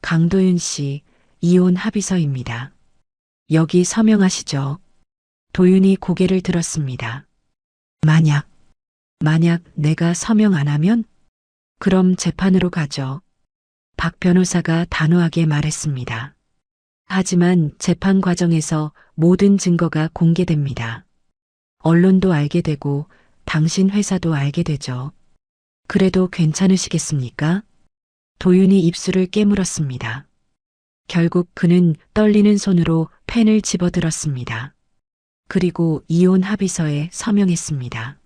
강도윤 씨, 이혼 합의서입니다. 여기 서명하시죠. 도윤이 고개를 들었습니다. 만약 내가 서명 안 하면? 그럼 재판으로 가죠. 박 변호사가 단호하게 말했습니다. 하지만 재판 과정에서 모든 증거가 공개됩니다. 언론도 알게 되고 당신 회사도 알게 되죠. 그래도 괜찮으시겠습니까? 도윤이 입술을 깨물었습니다. 결국 그는 떨리는 손으로 펜을 집어들었습니다. 그리고 이혼 합의서에 서명했습니다.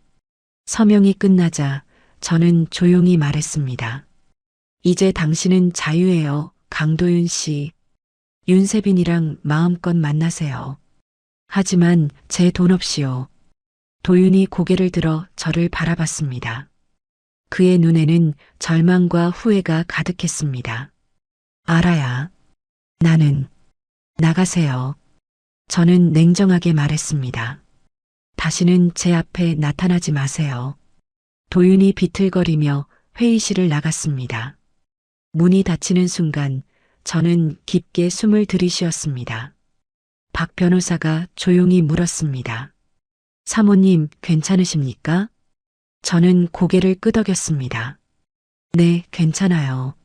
서명이 끝나자 저는 조용히 말했습니다. 이제 당신은 자유예요, 강도윤 씨. 윤세빈이랑 마음껏 만나세요. 하지만 제 돈 없이요. 도윤이 고개를 들어 저를 바라봤습니다. 그의 눈에는 절망과 후회가 가득했습니다. 알아야. 나는. 나가세요. 저는 냉정하게 말했습니다. 다시는 제 앞에 나타나지 마세요. 도윤이 비틀거리며 회의실을 나갔습니다. 문이 닫히는 순간 저는 깊게 숨을 들이쉬었습니다. 박 변호사가 조용히 물었습니다. 사모님, 괜찮으십니까? 저는 고개를 끄덕였습니다. 네, 괜찮아요.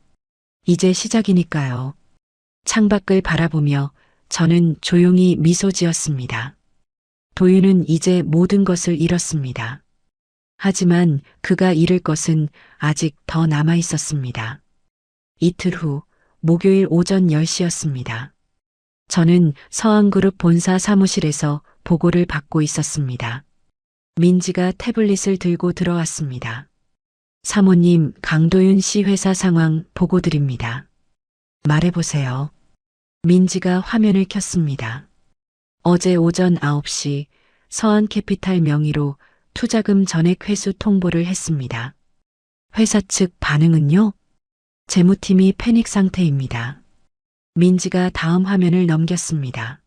이제 시작이니까요. 창밖을 바라보며 저는 조용히 미소 지었습니다. 도윤은 이제 모든 것을 잃었습니다. 하지만 그가 잃을 것은 아직 더 남아 있었습니다. 이틀 후 목요일 오전 10시였습니다. 저는 서한그룹 본사 사무실에서 보고를 받고 있었습니다. 민지가 태블릿을 들고 들어왔습니다. 사모님, 강도윤 씨 회사 상황 보고 드립니다. 말해보세요. 민지가 화면을 켰습니다. 어제 오전 9시 서한캐피탈 명의로 투자금 전액 회수 통보를 했습니다. 회사 측 반응은요? 재무팀이 패닉 상태입니다. 민지가 다음 화면을 넘겼습니다.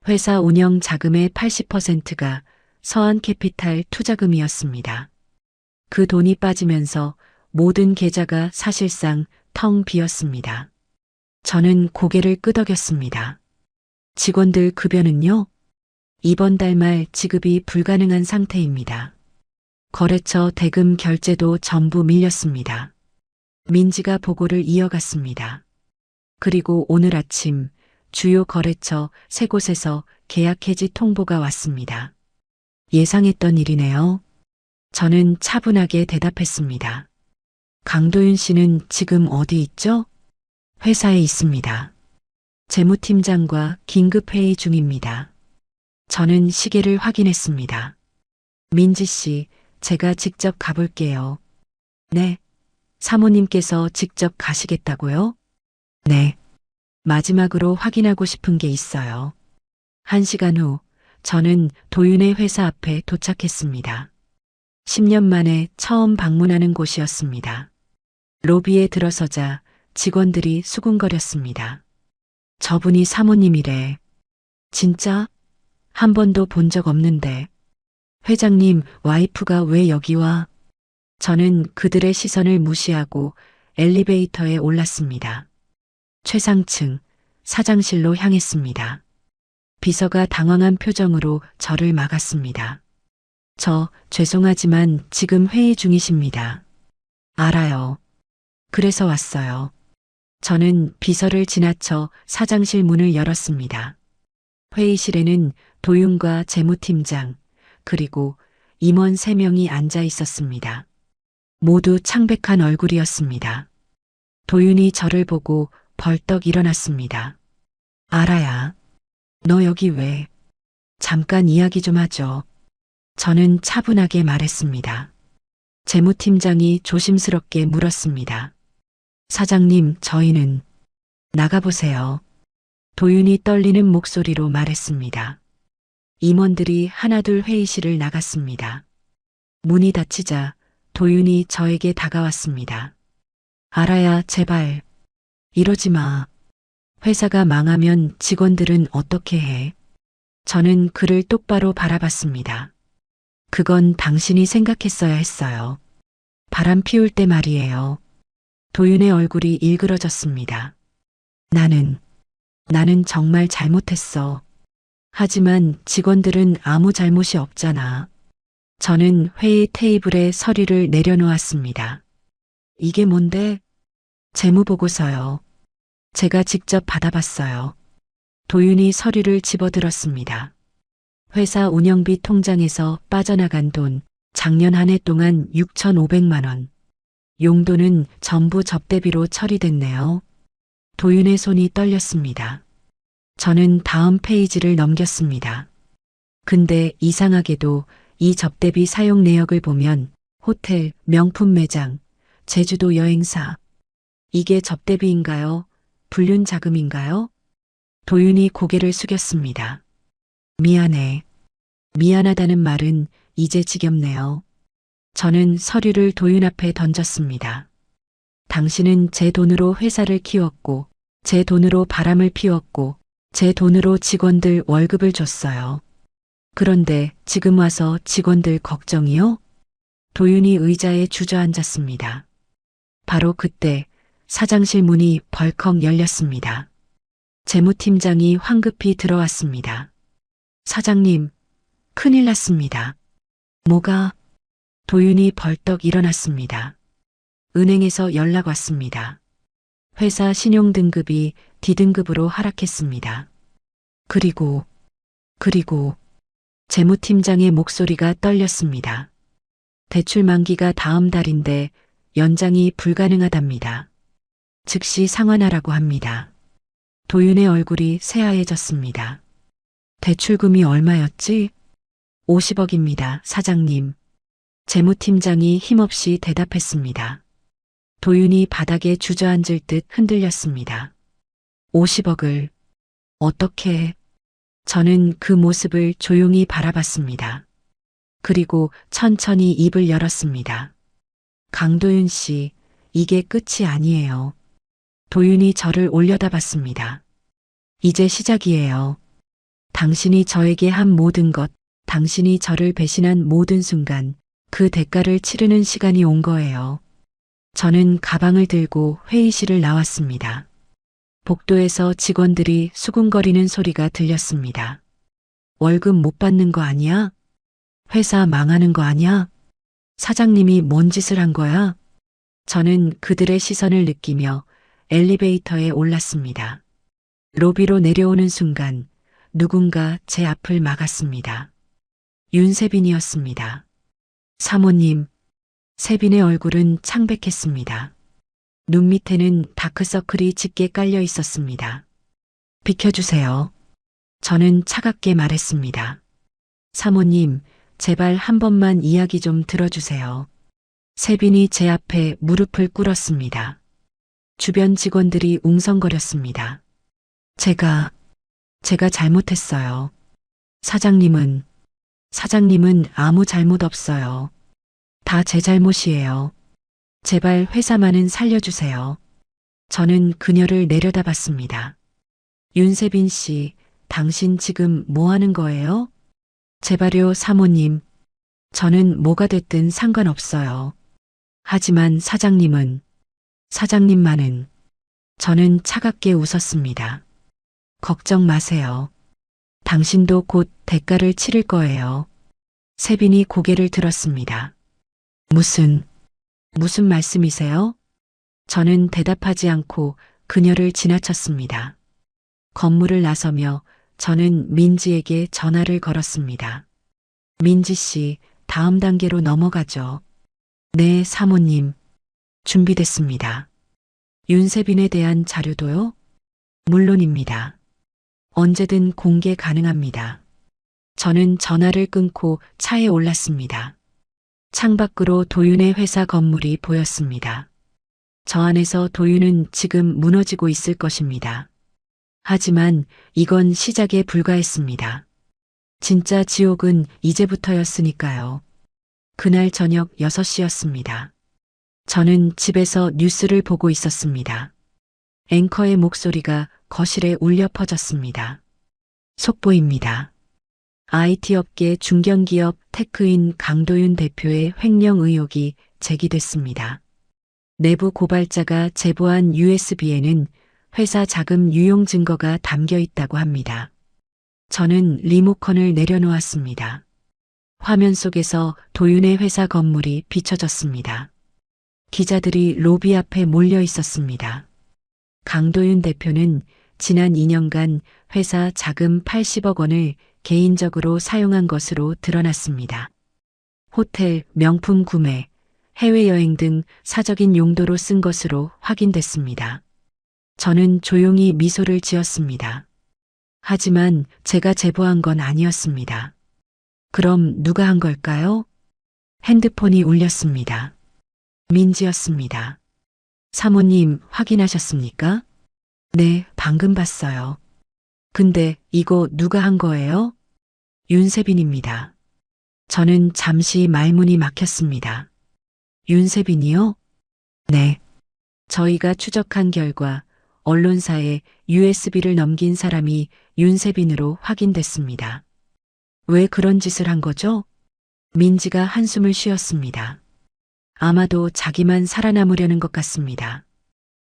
회사 운영 자금의 80%가 서한캐피탈 투자금이었습니다. 그 돈이 빠지면서 모든 계좌가 사실상 텅 비었습니다. 저는 고개를 끄덕였습니다. 직원들 급여는요? 이번 달 말 지급이 불가능한 상태입니다. 거래처 대금 결제도 전부 밀렸습니다. 민지가 보고를 이어갔습니다. 그리고 오늘 아침 주요 거래처 3곳에서 계약 해지 통보가 왔습니다. 예상했던 일이네요. 저는 차분하게 대답했습니다. 강도윤 씨는 지금 어디 있죠? 회사에 있습니다. 재무팀장과 긴급 회의 중입니다. 저는 시계를 확인했습니다. 민지 씨, 제가 직접 가볼게요. 네. 사모님께서 직접 가시겠다고요? 네. 마지막으로 확인하고 싶은 게 있어요. 1시간 후, 저는 도윤의 회사 앞에 도착했습니다. 10년 만에 처음 방문하는 곳이었습니다. 로비에 들어서자 직원들이 수군거렸습니다. 저분이 사모님이래. 진짜? 한 번도 본 적 없는데. 회장님, 와이프가 왜 여기 와? 저는 그들의 시선을 무시하고 엘리베이터에 올랐습니다. 최상층, 사장실로 향했습니다. 비서가 당황한 표정으로 저를 막았습니다. 죄송하지만 지금 회의 중이십니다. 알아요. 그래서 왔어요. 저는 비서를 지나쳐 사장실 문을 열었습니다. 회의실에는 도윤과 재무팀장, 그리고 임원 3명이 앉아 있었습니다. 모두 창백한 얼굴이었습니다. 도윤이 저를 보고 벌떡 일어났습니다. 알아야, 너 여기 왜? 잠깐 이야기 좀 하죠. 저는 차분하게 말했습니다. 재무팀장이 조심스럽게 물었습니다. 사장님, 저희는 나가보세요. 도윤이 떨리는 목소리로 말했습니다. 임원들이 하나둘 회의실을 나갔습니다. 문이 닫히자 도윤이 저에게 다가왔습니다. 알아야, 제발. 이러지 마. 회사가 망하면 직원들은 어떻게 해? 저는 그를 똑바로 바라봤습니다. 그건 당신이 생각했어야 했어요. 바람 피울 때 말이에요. 도윤의 얼굴이 일그러졌습니다. 나는 정말 잘못했어. 하지만 직원들은 아무 잘못이 없잖아. 저는 회의 테이블에 서류를 내려놓았습니다. 이게 뭔데? 재무보고서요. 제가 직접 받아봤어요. 도윤이 서류를 집어들었습니다. 회사 운영비 통장에서 빠져나간 돈, 작년 한 해 동안 6,500만 원. 용도는 전부 접대비로 처리됐네요. 도윤의 손이 떨렸습니다. 저는 다음 페이지를 넘겼습니다. 근데 이상하게도 이 접대비 사용 내역을 보면 호텔, 명품 매장, 제주도 여행사. 이게 접대비인가요? 불륜 자금인가요? 도윤이 고개를 숙였습니다. 미안해. 미안하다는 말은 이제 지겹네요. 저는 서류를 도윤 앞에 던졌습니다. 당신은 제 돈으로 회사를 키웠고, 제 돈으로 바람을 피웠고, 제 돈으로 직원들 월급을 줬어요. 그런데 지금 와서 직원들 걱정이요? 도윤이 의자에 주저앉았습니다. 바로 그때 사장실 문이 벌컥 열렸습니다. 재무팀장이 황급히 들어왔습니다. 사장님, 큰일 났습니다. 뭐가? 도윤이 벌떡 일어났습니다. 은행에서 연락 왔습니다. 회사 신용등급이 D등급으로 하락했습니다. 그리고 재무팀장의 목소리가 떨렸습니다. 대출 만기가 다음 달인데 연장이 불가능하답니다. 즉시 상환하라고 합니다. 도윤의 얼굴이 새하얘졌습니다. 대출금이 얼마였지? 50억입니다, 사장님. 재무팀장이 힘없이 대답했습니다. 도윤이 바닥에 주저앉을 듯 흔들렸습니다. 50억을 어떻게? 저는 그 모습을 조용히 바라봤습니다. 그리고 천천히 입을 열었습니다. 강도윤 씨, 이게 끝이 아니에요. 도윤이 저를 올려다봤습니다. 이제 시작이에요. 당신이 저에게 한 모든 것, 당신이 저를 배신한 모든 순간, 그 대가를 치르는 시간이 온 거예요. 저는 가방을 들고 회의실을 나왔습니다. 복도에서 직원들이 수군거리는 소리가 들렸습니다. 월급 못 받는 거 아니야? 회사 망하는 거 아니야? 사장님이 뭔 짓을 한 거야? 저는 그들의 시선을 느끼며 엘리베이터에 올랐습니다. 로비로 내려오는 순간 누군가 제 앞을 막았습니다. 윤세빈이었습니다. 사모님, 세빈의 얼굴은 창백했습니다. 눈 밑에는 다크서클이 짙게 깔려 있었습니다. 비켜주세요. 저는 차갑게 말했습니다. 사모님, 제발 한 번만 이야기 좀 들어주세요. 세빈이 제 앞에 무릎을 꿇었습니다. 주변 직원들이 웅성거렸습니다. 제가 잘못했어요. 사장님은 아무 잘못 없어요. 다 제 잘못이에요. 제발 회사만은 살려주세요. 저는 그녀를 내려다봤습니다. 윤세빈 씨, 당신 지금 뭐 하는 거예요? 제발요, 사모님. 저는 뭐가 됐든 상관없어요. 하지만 사장님만은. 저는 차갑게 웃었습니다. 걱정 마세요. 당신도 곧 대가를 치를 거예요. 세빈이 고개를 들었습니다. 무슨 말씀이세요? 저는 대답하지 않고 그녀를 지나쳤습니다. 건물을 나서며 저는 민지에게 전화를 걸었습니다. 민지 씨, 다음 단계로 넘어가죠. 네, 사모님. 준비됐습니다. 윤세빈에 대한 자료도요? 물론입니다. 언제든 공개 가능합니다. 저는 전화를 끊고 차에 올랐습니다. 창밖으로 도윤의 회사 건물이 보였습니다. 저 안에서 도윤은 지금 무너지고 있을 것입니다. 하지만 이건 시작에 불과했습니다. 진짜 지옥은 이제부터였으니까요. 그날 저녁 6시였습니다. 저는 집에서 뉴스를 보고 있었습니다. 앵커의 목소리가 거실에 울려 퍼졌습니다. 속보입니다. IT 업계 중견기업 테크인 강도윤 대표의 횡령 의혹이 제기됐습니다. 내부 고발자가 제보한 USB에는 회사 자금 유용 증거가 담겨 있다고 합니다. 저는 리모컨을 내려놓았습니다. 화면 속에서 도윤의 회사 건물이 비춰졌습니다. 기자들이 로비 앞에 몰려 있었습니다. 강도윤 대표는 지난 2년간 회사 자금 80억 원을 개인적으로 사용한 것으로 드러났습니다. 호텔, 명품 구매, 해외여행 등 사적인 용도로 쓴 것으로 확인됐습니다. 저는 조용히 미소를 지었습니다. 하지만 제가 제보한 건 아니었습니다. 그럼 누가 한 걸까요? 핸드폰이 울렸습니다. 민지였습니다. 사모님, 확인하셨습니까? 네, 방금 봤어요. 근데 이거 누가 한 거예요? 윤세빈입니다. 저는 잠시 말문이 막혔습니다. 윤세빈이요? 네. 저희가 추적한 결과 언론사에 USB를 넘긴 사람이 윤세빈으로 확인됐습니다. 왜 그런 짓을 한 거죠? 민지가 한숨을 쉬었습니다. 아마도 자기만 살아남으려는 것 같습니다.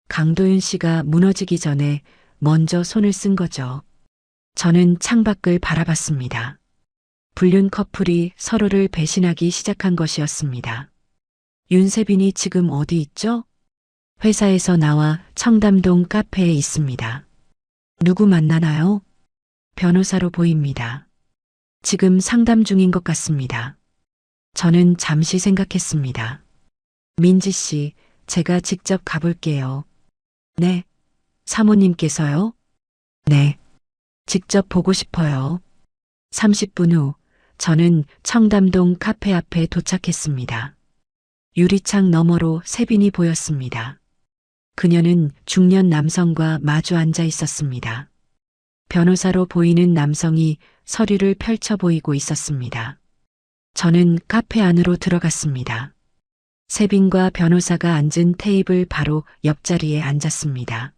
강도윤 씨가 무너지기 전에 먼저 손을 쓴 거죠. 저는 창밖을 바라봤습니다. 불륜 커플이 서로를 배신하기 시작한 것이었습니다. 윤세빈이 지금 어디 있죠? 회사에서 나와 청담동 카페에 있습니다. 누구 만나나요? 변호사로 보입니다. 지금 상담 중인 것 같습니다. 저는 잠시 생각했습니다. 민지 씨, 제가 직접 가볼게요. 네. 사모님께서요? 네. 직접 보고 싶어요. 30분 후, 저는 청담동 카페 앞에 도착했습니다. 유리창 너머로 세빈이 보였습니다. 그녀는 중년 남성과 마주 앉아 있었습니다. 변호사로 보이는 남성이 서류를 펼쳐 보이고 있었습니다. 저는 카페 안으로 들어갔습니다. 세빈과 변호사가 앉은 테이블 바로 옆자리에 앉았습니다.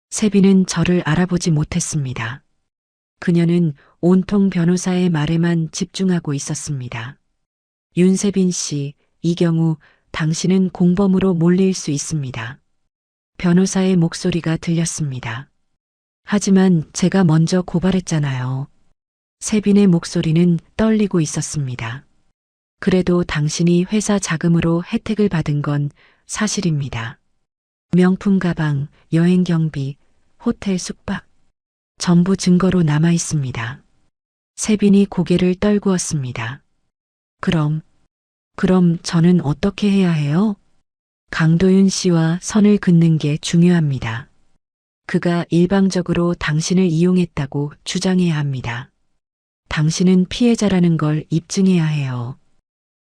세빈은 저를 알아보지 못했습니다. 그녀는 온통 변호사의 말에만 집중하고 있었습니다. 윤세빈 씨, 이 경우 당신은 공범으로 몰릴 수 있습니다. 변호사의 목소리가 들렸습니다. 하지만 제가 먼저 고발했잖아요. 세빈의 목소리는 떨리고 있었습니다. 그래도 당신이 회사 자금으로 혜택을 받은 건 사실입니다. 명품 가방, 여행 경비, 호텔 숙박, 전부 증거로 남아 있습니다. 세빈이 고개를 떨구었습니다. 그럼 저는 어떻게 해야 해요? 강도윤 씨와 선을 긋는 게 중요합니다. 그가 일방적으로 당신을 이용했다고 주장해야 합니다. 당신은 피해자라는 걸 입증해야 해요.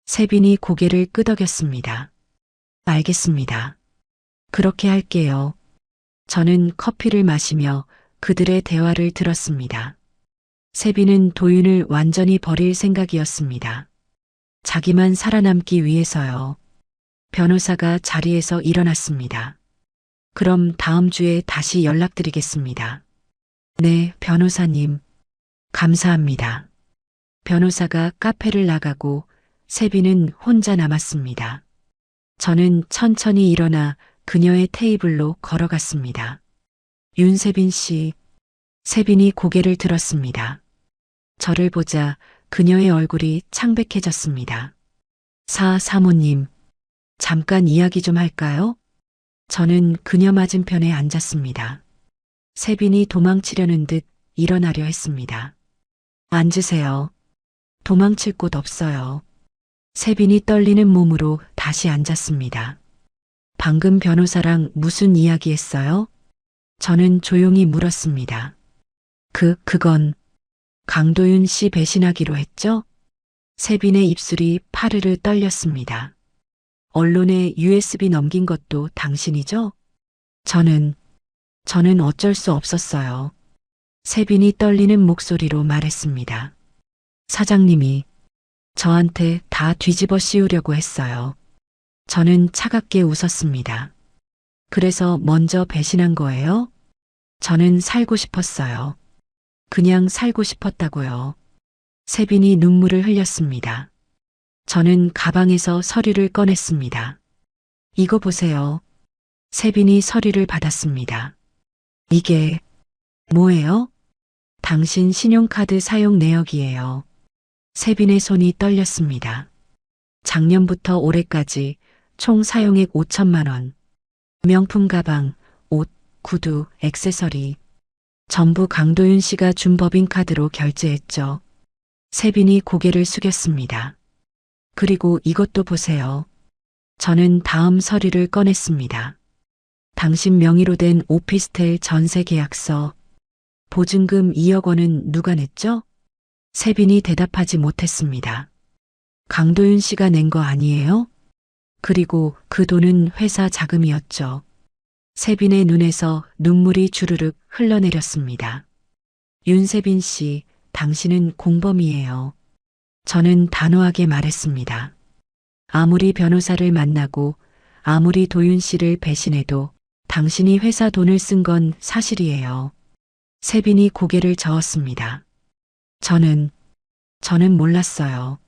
세빈이 고개를 끄덕였습니다. 알겠습니다. 그렇게 할게요. 저는 커피를 마시며 그들의 대화를 들었습니다. 세빈은 도윤을 완전히 버릴 생각이었습니다. 자기만 살아남기 위해서요. 변호사가 자리에서 일어났습니다. 그럼 다음 주에 다시 연락드리겠습니다. 네, 변호사님. 감사합니다. 변호사가 카페를 나가고 세빈은 혼자 남았습니다. 저는 천천히 일어나 그녀의 테이블로 걸어갔습니다. 윤세빈 씨. 세빈이 고개를 들었습니다. 저를 보자 그녀의 얼굴이 창백해졌습니다. 사모님, 잠깐 이야기 좀 할까요? 저는 그녀 맞은편에 앉았습니다. 세빈이 도망치려는 듯 일어나려 했습니다. 앉으세요. 도망칠 곳 없어요. 세빈이 떨리는 몸으로 다시 앉았습니다. 방금 변호사랑 무슨 이야기 했어요? 저는 조용히 물었습니다. 그건 강도윤 씨 배신하기로 했죠? 세빈의 입술이 파르르 떨렸습니다. 언론에 USB 넘긴 것도 당신이죠? 저는 어쩔 수 없었어요. 세빈이 떨리는 목소리로 말했습니다. 사장님이 저한테 다 뒤집어 씌우려고 했어요. 저는 차갑게 웃었습니다. 그래서 먼저 배신한 거예요? 저는 살고 싶었어요. 그냥 살고 싶었다고요. 세빈이 눈물을 흘렸습니다. 저는 가방에서 서류를 꺼냈습니다. 이거 보세요. 세빈이 서류를 받았습니다. 이게 뭐예요? 당신 신용카드 사용 내역이에요. 세빈의 손이 떨렸습니다. 작년부터 올해까지 총 사용액 5천만 원. 명품 가방, 옷, 구두, 액세서리. 전부 강도윤 씨가 준 법인카드로 결제했죠. 세빈이 고개를 숙였습니다. 그리고 이것도 보세요. 저는 다음 서류를 꺼냈습니다. 당신 명의로 된 오피스텔 전세 계약서. 보증금 2억 원은 누가 냈죠? 세빈이 대답하지 못했습니다. 강도윤 씨가 낸 거 아니에요? 그리고 그 돈은 회사 자금이었죠. 세빈의 눈에서 눈물이 주르륵 흘러내렸습니다. 윤세빈 씨, 당신은 공범이에요. 저는 단호하게 말했습니다. 아무리 변호사를 만나고 아무리 도윤 씨를 배신해도 당신이 회사 돈을 쓴 건 사실이에요. 세빈이 고개를 저었습니다. 저는 몰랐어요.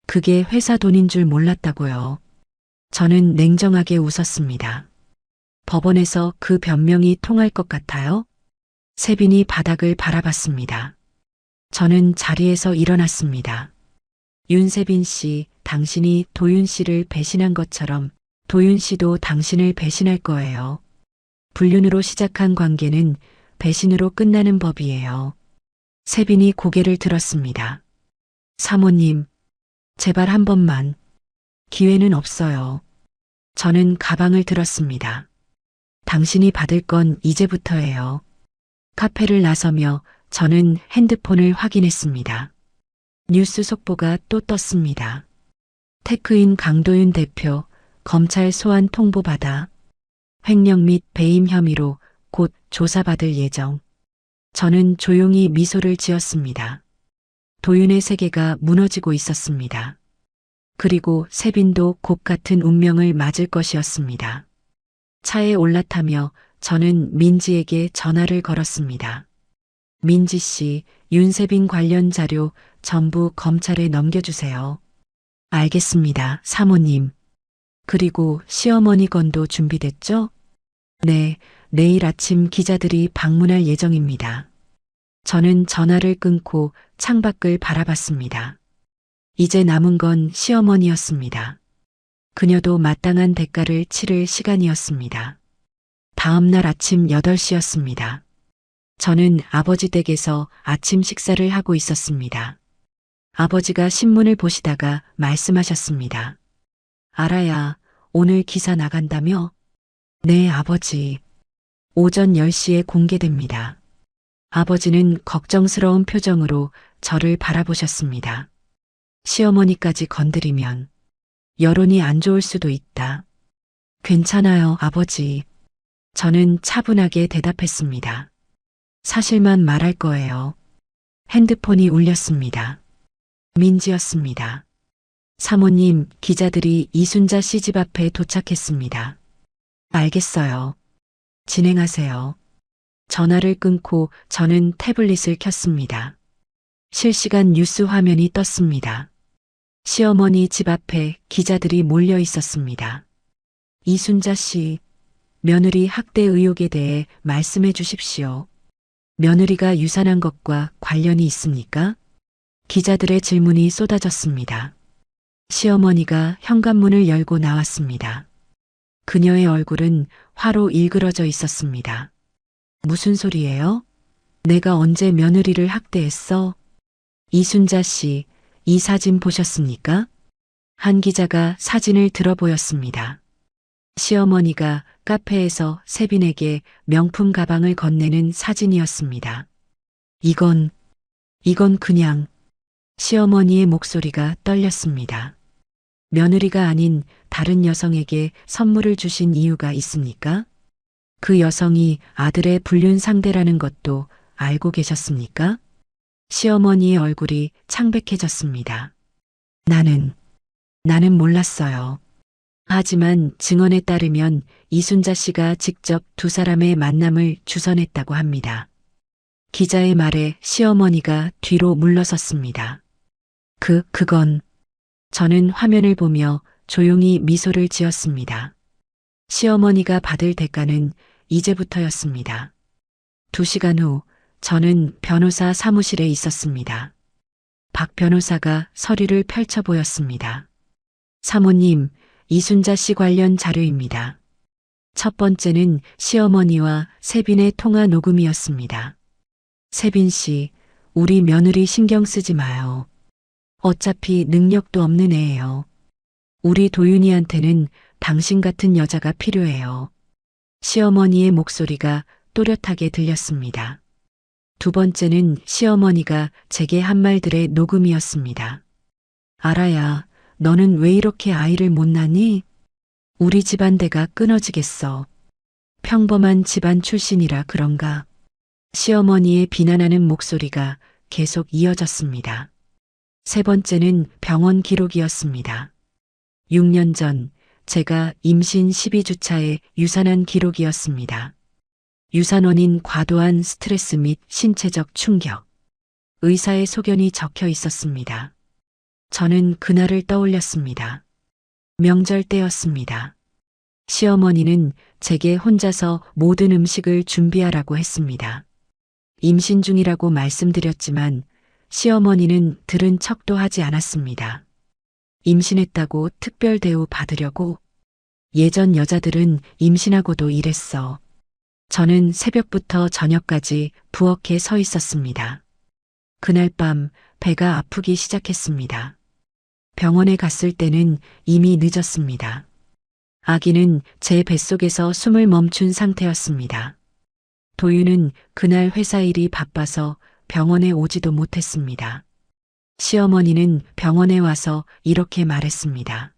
그게 회사 돈인 줄 몰랐다고요. 저는 냉정하게 웃었습니다. 법원에서 그 변명이 통할 것 같아요? 세빈이 바닥을 바라봤습니다. 저는 자리에서 일어났습니다. 윤세빈 씨, 당신이 도윤 씨를 배신한 것처럼 도윤 씨도 당신을 배신할 거예요. 불륜으로 시작한 관계는 배신으로 끝나는 법이에요. 세빈이 고개를 들었습니다. 사모님, 제발 한 번만. 기회는 없어요. 저는 가방을 들었습니다. 당신이 받을 건 이제부터예요. 카페를 나서며 저는 핸드폰을 확인했습니다. 뉴스 속보가 또 떴습니다. 테크인 강도윤 대표 검찰 소환 통보 받아 횡령 및 배임 혐의로 곧 조사받을 예정. 저는 조용히 미소를 지었습니다. 도윤의 세계가 무너지고 있었습니다. 그리고 세빈도 곧 같은 운명을 맞을 것이었습니다. 차에 올라타며 저는 민지에게 전화를 걸었습니다. 민지 씨, 윤세빈 관련 자료 전부 검찰에 넘겨주세요. 알겠습니다, 사모님. 그리고 시어머니 건도 준비됐죠? 네, 내일 아침 기자들이 방문할 예정입니다. 저는 전화를 끊고 창밖을 바라봤습니다. 이제 남은 건 시어머니였습니다. 그녀도 마땅한 대가를 치를 시간이었습니다. 다음 날 아침 8시였습니다. 저는 아버지 댁에서 아침 식사를 하고 있었습니다. 아버지가 신문을 보시다가 말씀하셨습니다. 알아야, 오늘 기사 나간다며? 네, 아버지. 오전 10시에 공개됩니다. 아버지는 걱정스러운 표정으로 저를 바라보셨습니다. 시어머니까지 건드리면 여론이 안 좋을 수도 있다. 괜찮아요, 아버지. 저는 차분하게 대답했습니다. 사실만 말할 거예요. 핸드폰이 울렸습니다. 민지였습니다. 사모님, 기자들이 이순자 씨 집 앞에 도착했습니다. 알겠어요. 진행하세요. 전화를 끊고 저는 태블릿을 켰습니다. 실시간 뉴스 화면이 떴습니다. 시어머니 집 앞에 기자들이 몰려 있었습니다. 이순자 씨, 며느리 학대 의혹에 대해 말씀해 주십시오. 며느리가 유산한 것과 관련이 있습니까? 기자들의 질문이 쏟아졌습니다. 시어머니가 현관문을 열고 나왔습니다. 그녀의 얼굴은 화로 일그러져 있었습니다. 무슨 소리예요? 내가 언제 며느리를 학대했어? 이순자 씨, 이 사진 보셨습니까? 한 기자가 사진을 들어 보였습니다. 시어머니가 카페에서 세빈에게 명품 가방을 건네는 사진이었습니다. 이건 그냥 시어머니의 목소리가 떨렸습니다. 며느리가 아닌 다른 여성에게 선물을 주신 이유가 있습니까? 그 여성이 아들의 불륜 상대라는 것도 알고 계셨습니까? 시어머니의 얼굴이 창백해졌습니다. 나는 몰랐어요. 하지만 증언에 따르면 이순자 씨가 직접 두 사람의 만남을 주선했다고 합니다. 기자의 말에 시어머니가 뒤로 물러섰습니다. 그건 저는 화면을 보며 조용히 미소를 지었습니다. 시어머니가 받을 대가는 이제부터였습니다. 2시간 후 저는 변호사 사무실에 있었습니다. 박 변호사가 서류를 펼쳐 보였습니다. 사모님, 이순자 씨 관련 자료입니다. 첫 번째는 시어머니와 세빈의 통화 녹음이었습니다. 세빈 씨, 우리 며느리 신경 쓰지 마요. 어차피 능력도 없는 애예요. 우리 도윤이한테는 당신 같은 여자가 필요해요. 시어머니의 목소리가 또렷하게 들렸습니다. 두 번째는 시어머니가 제게 한 말들의 녹음이었습니다. 알아야, 너는 왜 이렇게 아이를 못 낳니? 우리 집안대가 끊어지겠어. 평범한 집안 출신이라 그런가? 시어머니의 비난하는 목소리가 계속 이어졌습니다. 세 번째는 병원 기록이었습니다. 6년 전 제가 임신 12주차에 유산한 기록이었습니다. 유산 원인 과도한 스트레스 및 신체적 충격. 의사의 소견이 적혀 있었습니다. 저는 그날을 떠올렸습니다. 명절 때였습니다. 시어머니는 제게 혼자서 모든 음식을 준비하라고 했습니다. 임신 중이라고 말씀드렸지만 시어머니는 들은 척도 하지 않았습니다. 임신했다고 특별 대우 받으려고? 예전 여자들은 임신하고도 이랬어. 저는 새벽부터 저녁까지 부엌에 서 있었습니다. 그날 밤 배가 아프기 시작했습니다. 병원에 갔을 때는 이미 늦었습니다. 아기는 제 뱃속에서 숨을 멈춘 상태였습니다. 도윤은 그날 회사 일이 바빠서 병원에 오지도 못했습니다. 시어머니는 병원에 와서 이렇게 말했습니다.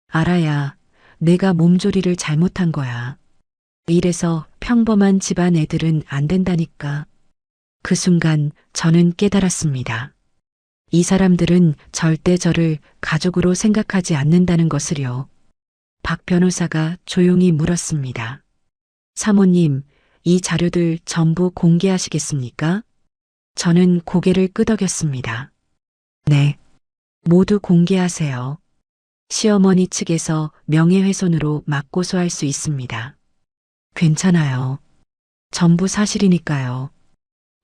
알아야, 내가 몸조리를 잘못한 거야. 이래서 평범한 집안 애들은 안 된다니까. 그 순간 저는 깨달았습니다. 이 사람들은 절대 저를 가족으로 생각하지 않는다는 것을요. 박 변호사가 조용히 물었습니다. 사모님, 이 자료들 전부 공개하시겠습니까? 저는 고개를 끄덕였습니다. 네, 모두 공개하세요. 시어머니 측에서 명예훼손으로 맞고소할 수 있습니다. 괜찮아요. 전부 사실이니까요.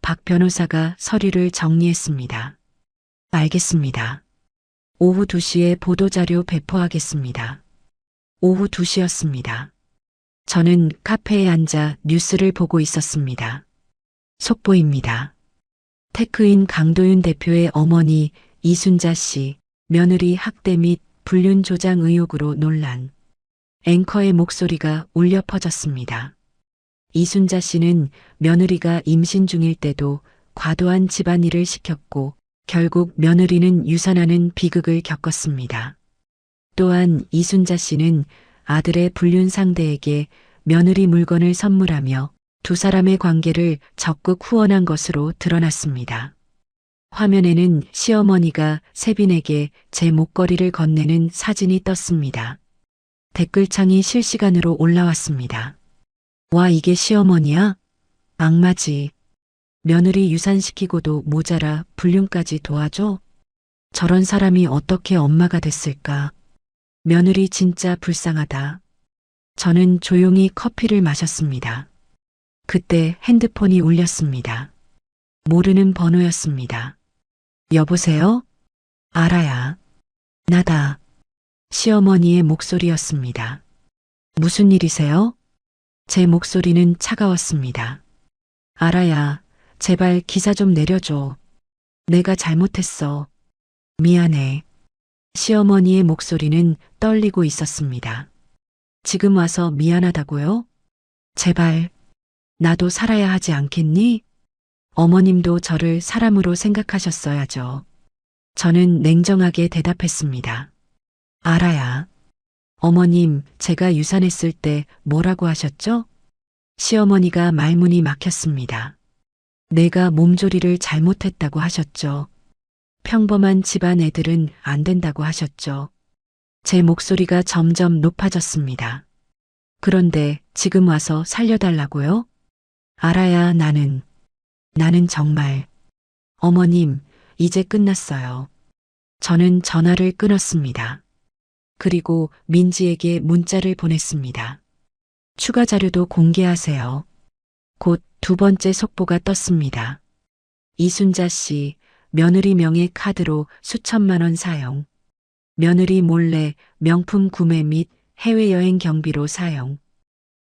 박 변호사가 서류를 정리했습니다. 알겠습니다. 오후 2시에 보도자료 배포하겠습니다. 오후 2시였습니다. 저는 카페에 앉아 뉴스를 보고 있었습니다. 속보입니다. 테크인 강도윤 대표의 어머니 이순자 씨, 며느리 학대 및 불륜 조장 의혹으로 논란. 앵커의 목소리가 울려 퍼졌습니다. 이순자 씨는 며느리가 임신 중일 때도 과도한 집안일을 시켰고 결국 며느리는 유산하는 비극을 겪었습니다. 또한 이순자 씨는 아들의 불륜 상대에게 며느리 물건을 선물하며 두 사람의 관계를 적극 후원한 것으로 드러났습니다. 화면에는 시어머니가 세빈에게 제 목걸이를 건네는 사진이 떴습니다. 댓글창이 실시간으로 올라왔습니다. 와, 이게 시어머니야? 악마지. 며느리 유산시키고도 모자라 불륜까지 도와줘? 저런 사람이 어떻게 엄마가 됐을까? 며느리 진짜 불쌍하다. 저는 조용히 커피를 마셨습니다. 그때 핸드폰이 울렸습니다. 모르는 번호였습니다. 여보세요? 알아야. 나다. 시어머니의 목소리였습니다. 무슨 일이세요? 제 목소리는 차가웠습니다. 알아야, 제발 기사 좀 내려줘. 내가 잘못했어. 미안해. 시어머니의 목소리는 떨리고 있었습니다. 지금 와서 미안하다고요? 제발, 나도 살아야 하지 않겠니? 어머님도 저를 사람으로 생각하셨어야죠. 저는 냉정하게 대답했습니다. 알아야. 어머님, 제가 유산했을 때 뭐라고 하셨죠? 시어머니가 말문이 막혔습니다. 내가 몸조리를 잘못했다고 하셨죠. 평범한 집안 애들은 안 된다고 하셨죠. 제 목소리가 점점 높아졌습니다. 그런데 지금 와서 살려달라고요? 알아야. 나는 정말. 어머님, 이제 끝났어요. 저는 전화를 끊었습니다. 그리고 민지에게 문자를 보냈습니다. 추가 자료도 공개하세요. 곧 두 번째 속보가 떴습니다. 이순자 씨, 며느리 명의 카드로 수천만 원 사용. 며느리 몰래 명품 구매 및 해외여행 경비로 사용.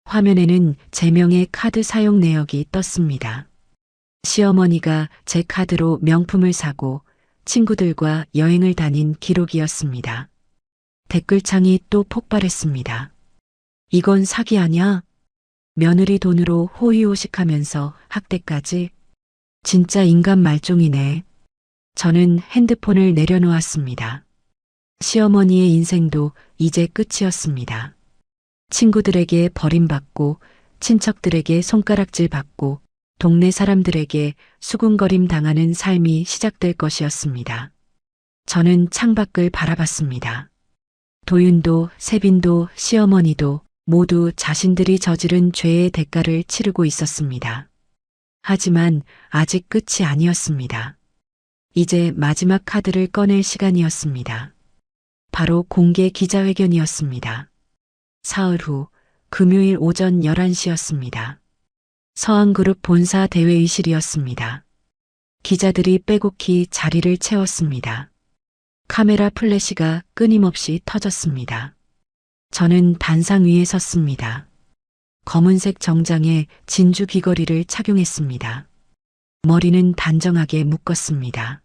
화면에는 제 명의 카드 사용 내역이 떴습니다. 시어머니가 제 카드로 명품을 사고 친구들과 여행을 다닌 기록이었습니다. 댓글창이 또 폭발했습니다. 이건 사기 아냐? 며느리 돈으로 호의호식하면서 학대까지? 진짜 인간 말종이네. 저는 핸드폰을 내려놓았습니다. 시어머니의 인생도 이제 끝이었습니다. 친구들에게 버림받고 친척들에게 손가락질 받고 동네 사람들에게 수군거림 당하는 삶이 시작될 것이었습니다. 저는 창밖을 바라봤습니다. 도윤도 세빈도 시어머니도 모두 자신들이 저지른 죄의 대가를 치르고 있었습니다. 하지만 아직 끝이 아니었습니다. 이제 마지막 카드를 꺼낼 시간이었습니다. 바로 공개 기자회견이었습니다. 사흘 후 금요일 오전 11시였습니다. 서한그룹 본사 대회의실이었습니다. 기자들이 빼곡히 자리를 채웠습니다. 카메라 플래시가 끊임없이 터졌습니다. 저는 단상 위에 섰습니다. 검은색 정장에 진주 귀걸이를 착용했습니다. 머리는 단정하게 묶었습니다.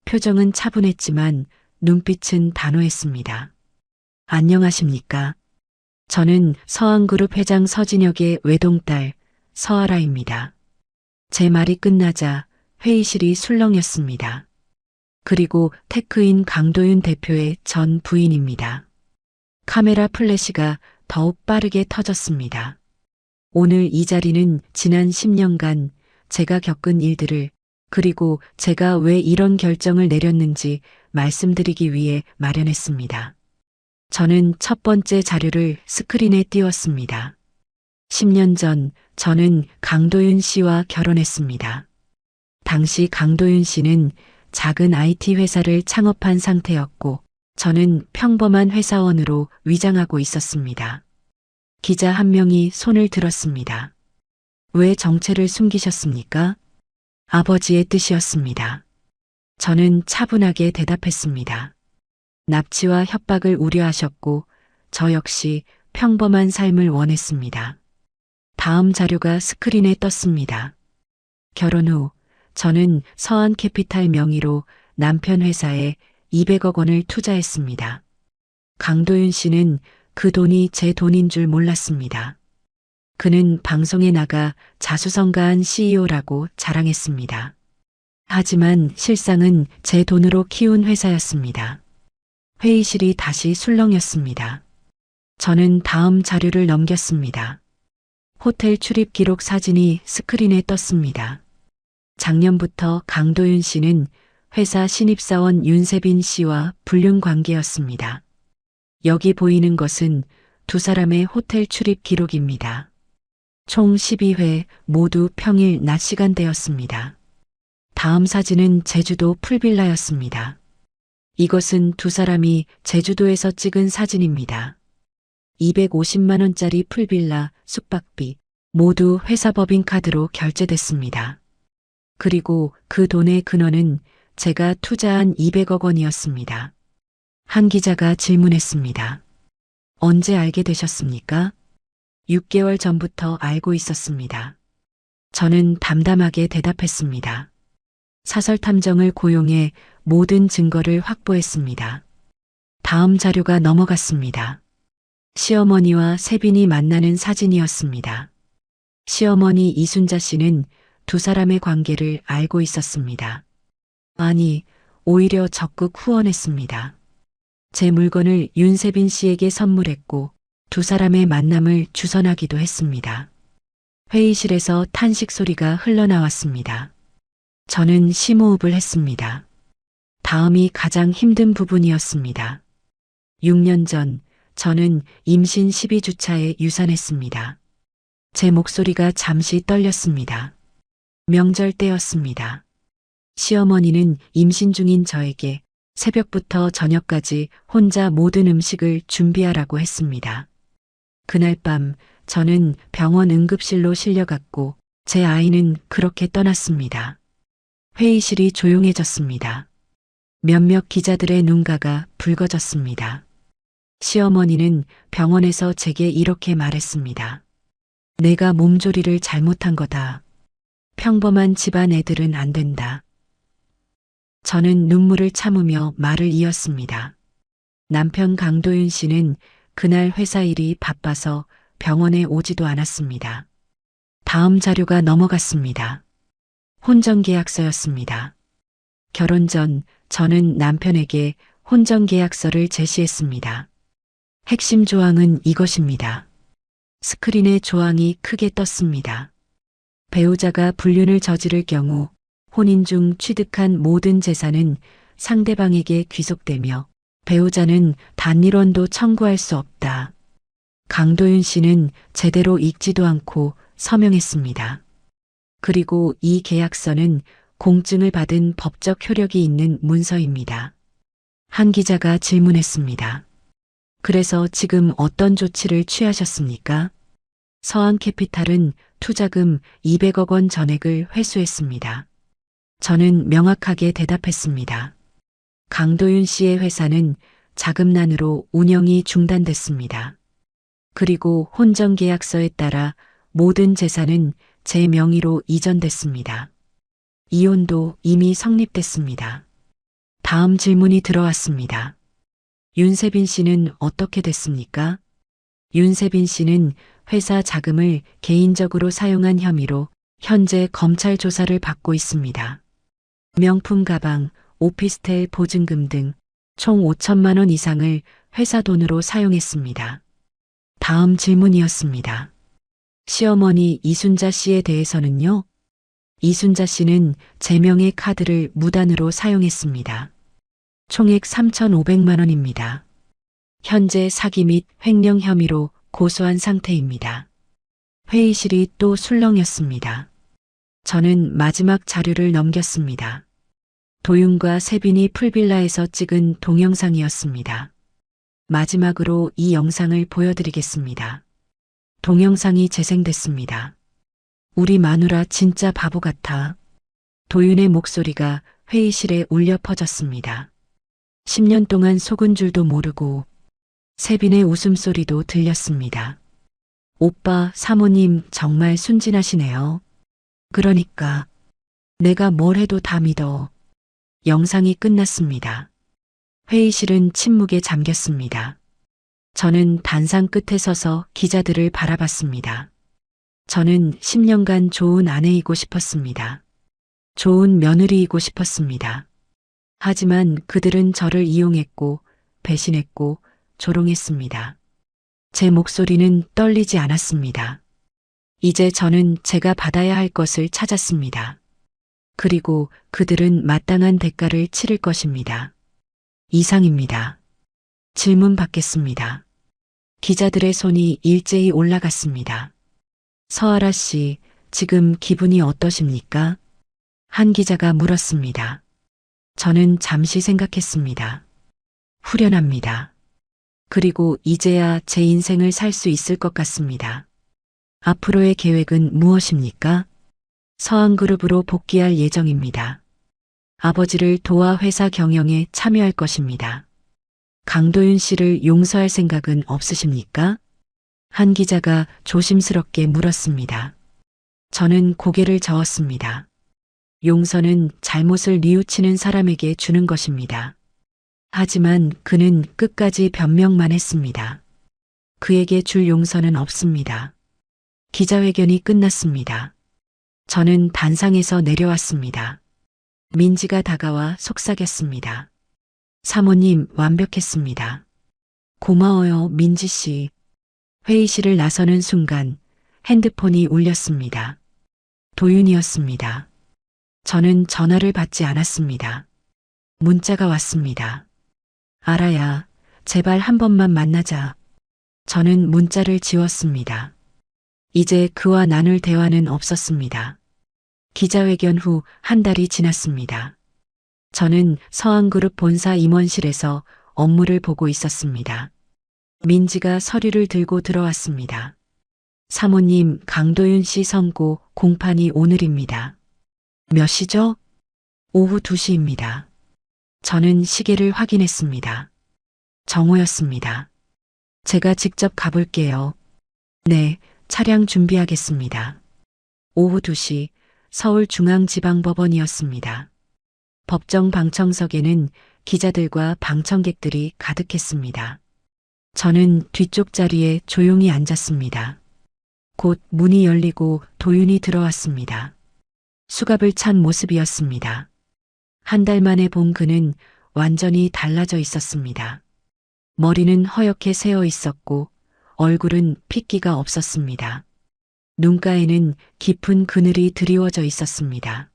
표정은 차분했지만 눈빛은 단호했습니다. 안녕하십니까? 저는 서한그룹 회장 서진혁의 외동딸 서아라입니다. 제 말이 끝나자 회의실이 술렁였습니다. 그리고 테크인 강도윤 대표의 전 부인입니다. 카메라 플래시가 더욱 빠르게 터졌습니다. 오늘 이 자리는 지난 10년간 제가 겪은 일들을, 그리고 제가 왜 이런 결정을 내렸는지 말씀드리기 위해 마련했습니다. 저는 첫 번째 자료를 스크린에 띄웠습니다. 10년 전 저는 강도윤 씨와 결혼했습니다. 당시 강도윤 씨는 작은 IT 회사를 창업한 상태였고 저는 평범한 회사원으로 위장하고 있었습니다. 기자 한 명이 손을 들었습니다. 왜 정체를 숨기셨습니까? 아버지의 뜻이었습니다. 저는 차분하게 대답했습니다. 납치와 협박을 우려하셨고 저 역시 평범한 삶을 원했습니다. 다음 자료가 스크린에 떴습니다. 결혼 후 저는 서한캐피탈 명의로 남편 회사에 200억 원을 투자했습니다. 강도윤 씨는 그 돈이 제 돈인 줄 몰랐습니다. 그는 방송에 나가 자수성가한 CEO라고 자랑했습니다. 하지만 실상은 제 돈으로 키운 회사였습니다. 회의실이 다시 술렁였습니다. 저는 다음 자료를 넘겼습니다. 호텔 출입 기록 사진이 스크린에 떴습니다. 작년부터 강도윤 씨는 회사 신입사원 윤세빈 씨와 불륜 관계였습니다. 여기 보이는 것은 두 사람의 호텔 출입 기록입니다. 총 12회 모두 평일 낮 시간대였습니다. 다음 사진은 제주도 풀빌라였습니다. 이것은 두 사람이 제주도에서 찍은 사진입니다. 250만 원짜리 풀빌라, 숙박비 모두 회사 법인카드로 결제됐습니다. 그리고 그 돈의 근원은 제가 투자한 200억 원이었습니다. 한 기자가 질문했습니다. 언제 알게 되셨습니까? 6개월 전부터 알고 있었습니다. 저는 담담하게 대답했습니다. 사설 탐정을 고용해 모든 증거를 확보했습니다. 다음 자료가 넘어갔습니다. 시어머니와 세빈이 만나는 사진이었습니다. 시어머니 이순자 씨는 두 사람의 관계를 알고 있었습니다. 아니, 오히려 적극 후원했습니다. 제 물건을 윤세빈 씨에게 선물했고 두 사람의 만남을 주선하기도 했습니다. 회의실에서 탄식 소리가 흘러나왔습니다. 저는 심호흡을 했습니다. 다음이 가장 힘든 부분이었습니다. 6년 전 저는 임신 12주차에 유산했습니다. 제 목소리가 잠시 떨렸습니다. 명절 때였습니다. 시어머니는 임신 중인 저에게 새벽부터 저녁까지 혼자 모든 음식을 준비하라고 했습니다. 그날 밤 저는 병원 응급실로 실려갔고 제 아이는 그렇게 떠났습니다. 회의실이 조용해졌습니다. 몇몇 기자들의 눈가가 붉어졌습니다. 시어머니는 병원에서 제게 이렇게 말했습니다. 내가 몸조리를 잘못한 거다. 평범한 집안 애들은 안 된다. 저는 눈물을 참으며 말을 이었습니다. 남편 강도윤 씨는 그날 회사 일이 바빠서 병원에 오지도 않았습니다. 다음 자료가 넘어갔습니다. 혼전계약서였습니다. 결혼 전 저는 남편에게 혼전계약서를 제시했습니다. 핵심 조항은 이것입니다. 스크린에 조항이 크게 떴습니다. 배우자가 불륜을 저지를 경우 혼인 중 취득한 모든 재산은 상대방에게 귀속되며 배우자는 단 1원도 청구할 수 없다. 강도윤 씨는 제대로 읽지도 않고 서명했습니다. 그리고 이 계약서는 공증을 받은 법적 효력이 있는 문서입니다. 한 기자가 질문했습니다. 그래서 지금 어떤 조치를 취하셨습니까? 서한캐피탈은 투자금 200억 원 전액을 회수했습니다. 저는 명확하게 대답했습니다. 강도윤 씨의 회사는 자금난으로 운영이 중단됐습니다. 그리고 혼전계약서에 따라 모든 재산은 제 명의로 이전됐습니다. 이혼도 이미 성립됐습니다. 다음 질문이 들어왔습니다. 윤세빈 씨는 어떻게 됐습니까? 윤세빈 씨는 회사 자금을 개인적으로 사용한 혐의로 현재 검찰 조사를 받고 있습니다. 명품 가방, 오피스텔 보증금 등 총 5천만 원 이상을 회사 돈으로 사용했습니다. 다음 질문이었습니다. 시어머니 이순자 씨에 대해서는요? 이순자 씨는 제명의 카드를 무단으로 사용했습니다. 총액 3,500만 원입니다. 현재 사기 및 횡령 혐의로 고소한 상태입니다. 회의실이 또 술렁였습니다. 저는 마지막 자료를 넘겼습니다. 도윤과 세빈이 풀빌라에서 찍은 동영상이었습니다. 마지막으로 이 영상을 보여드리겠습니다. 동영상이 재생됐습니다. 우리 마누라 진짜 바보 같아. 도윤의 목소리가 회의실에 울려 퍼졌습니다. 10년 동안 속은 줄도 모르고 세빈의 웃음소리도 들렸습니다. 오빠, 사모님 정말 순진하시네요. 그러니까 내가 뭘 해도 다 믿어. 영상이 끝났습니다. 회의실은 침묵에 잠겼습니다. 저는 단상 끝에 서서 기자들을 바라봤습니다. 저는 10년간 좋은 아내이고 싶었습니다. 좋은 며느리이고 싶었습니다. 하지만 그들은 저를 이용했고 배신했고 조롱했습니다. 제 목소리는 떨리지 않았습니다. 이제 저는 제가 받아야 할 것을 찾았습니다. 그리고 그들은 마땅한 대가를 치를 것입니다. 이상입니다. 질문 받겠습니다. 기자들의 손이 일제히 올라갔습니다. 서아라 씨, 지금 기분이 어떠십니까? 한 기자가 물었습니다. 저는 잠시 생각했습니다. 후련합니다. 그리고 이제야 제 인생을 살 수 있을 것 같습니다. 앞으로의 계획은 무엇입니까? 서한그룹으로 복귀할 예정입니다. 아버지를 도와 회사 경영에 참여할 것입니다. 강도윤 씨를 용서할 생각은 없으십니까? 한 기자가 조심스럽게 물었습니다. 저는 고개를 저었습니다. 용서는 잘못을 뉘우치는 사람에게 주는 것입니다. 하지만 그는 끝까지 변명만 했습니다. 그에게 줄 용서는 없습니다. 기자회견이 끝났습니다. 저는 단상에서 내려왔습니다. 민지가 다가와 속삭였습니다. 사모님, 완벽했습니다. 고마워요, 민지 씨. 회의실을 나서는 순간 핸드폰이 울렸습니다. 도윤이었습니다. 저는 전화를 받지 않았습니다. 문자가 왔습니다. 알아야, 제발 한 번만 만나자. 저는 문자를 지웠습니다. 이제 그와 나눌 대화는 없었습니다. 기자회견 후 한 달이 지났습니다. 저는 서한그룹 본사 임원실에서 업무를 보고 있었습니다. 민지가 서류를 들고 들어왔습니다. 사모님, 강도윤 씨 선고 공판이 오늘입니다. 몇 시죠? 오후 2시입니다. 저는 시계를 확인했습니다. 정오였습니다. 제가 직접 가볼게요. 네, 차량 준비하겠습니다. 오후 2시 서울중앙지방법원이었습니다. 법정 방청석에는 기자들과 방청객들이 가득했습니다. 저는 뒤쪽 자리에 조용히 앉았습니다. 곧 문이 열리고 도윤이 들어왔습니다. 수갑을 찬 모습이었습니다. 한 달 만에 본 그는 완전히 달라져 있었습니다. 머리는 허옇게 새어 있었고 얼굴은 핏기가 없었습니다. 눈가에는 깊은 그늘이 드리워져 있었습니다.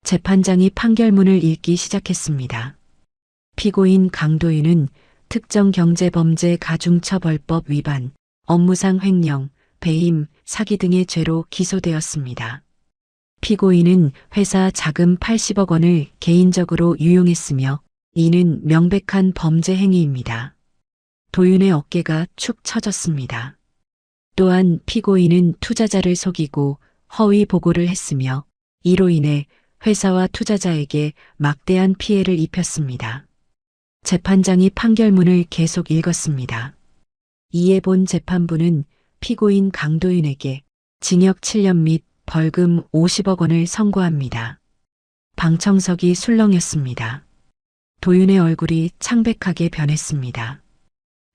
재판장이 판결문을 읽기 시작했습니다. 피고인 강도윤은 특정경제범죄 가중처벌법 위반, 업무상 횡령, 배임, 사기 등의 죄로 기소되었습니다. 피고인은 회사 자금 80억 원을 개인적으로 유용했으며 이는 명백한 범죄 행위입니다. 도윤의 어깨가 축 처졌습니다. 또한 피고인은 투자자를 속이고 허위 보고를 했으며 이로 인해 회사와 투자자에게 막대한 피해를 입혔습니다. 재판장이 판결문을 계속 읽었습니다. 이에 본 재판부는 피고인 강도윤에게 징역 7년 및 벌금 50억 원을 선고합니다. 방청석이 술렁였습니다. 도윤의 얼굴이 창백하게 변했습니다.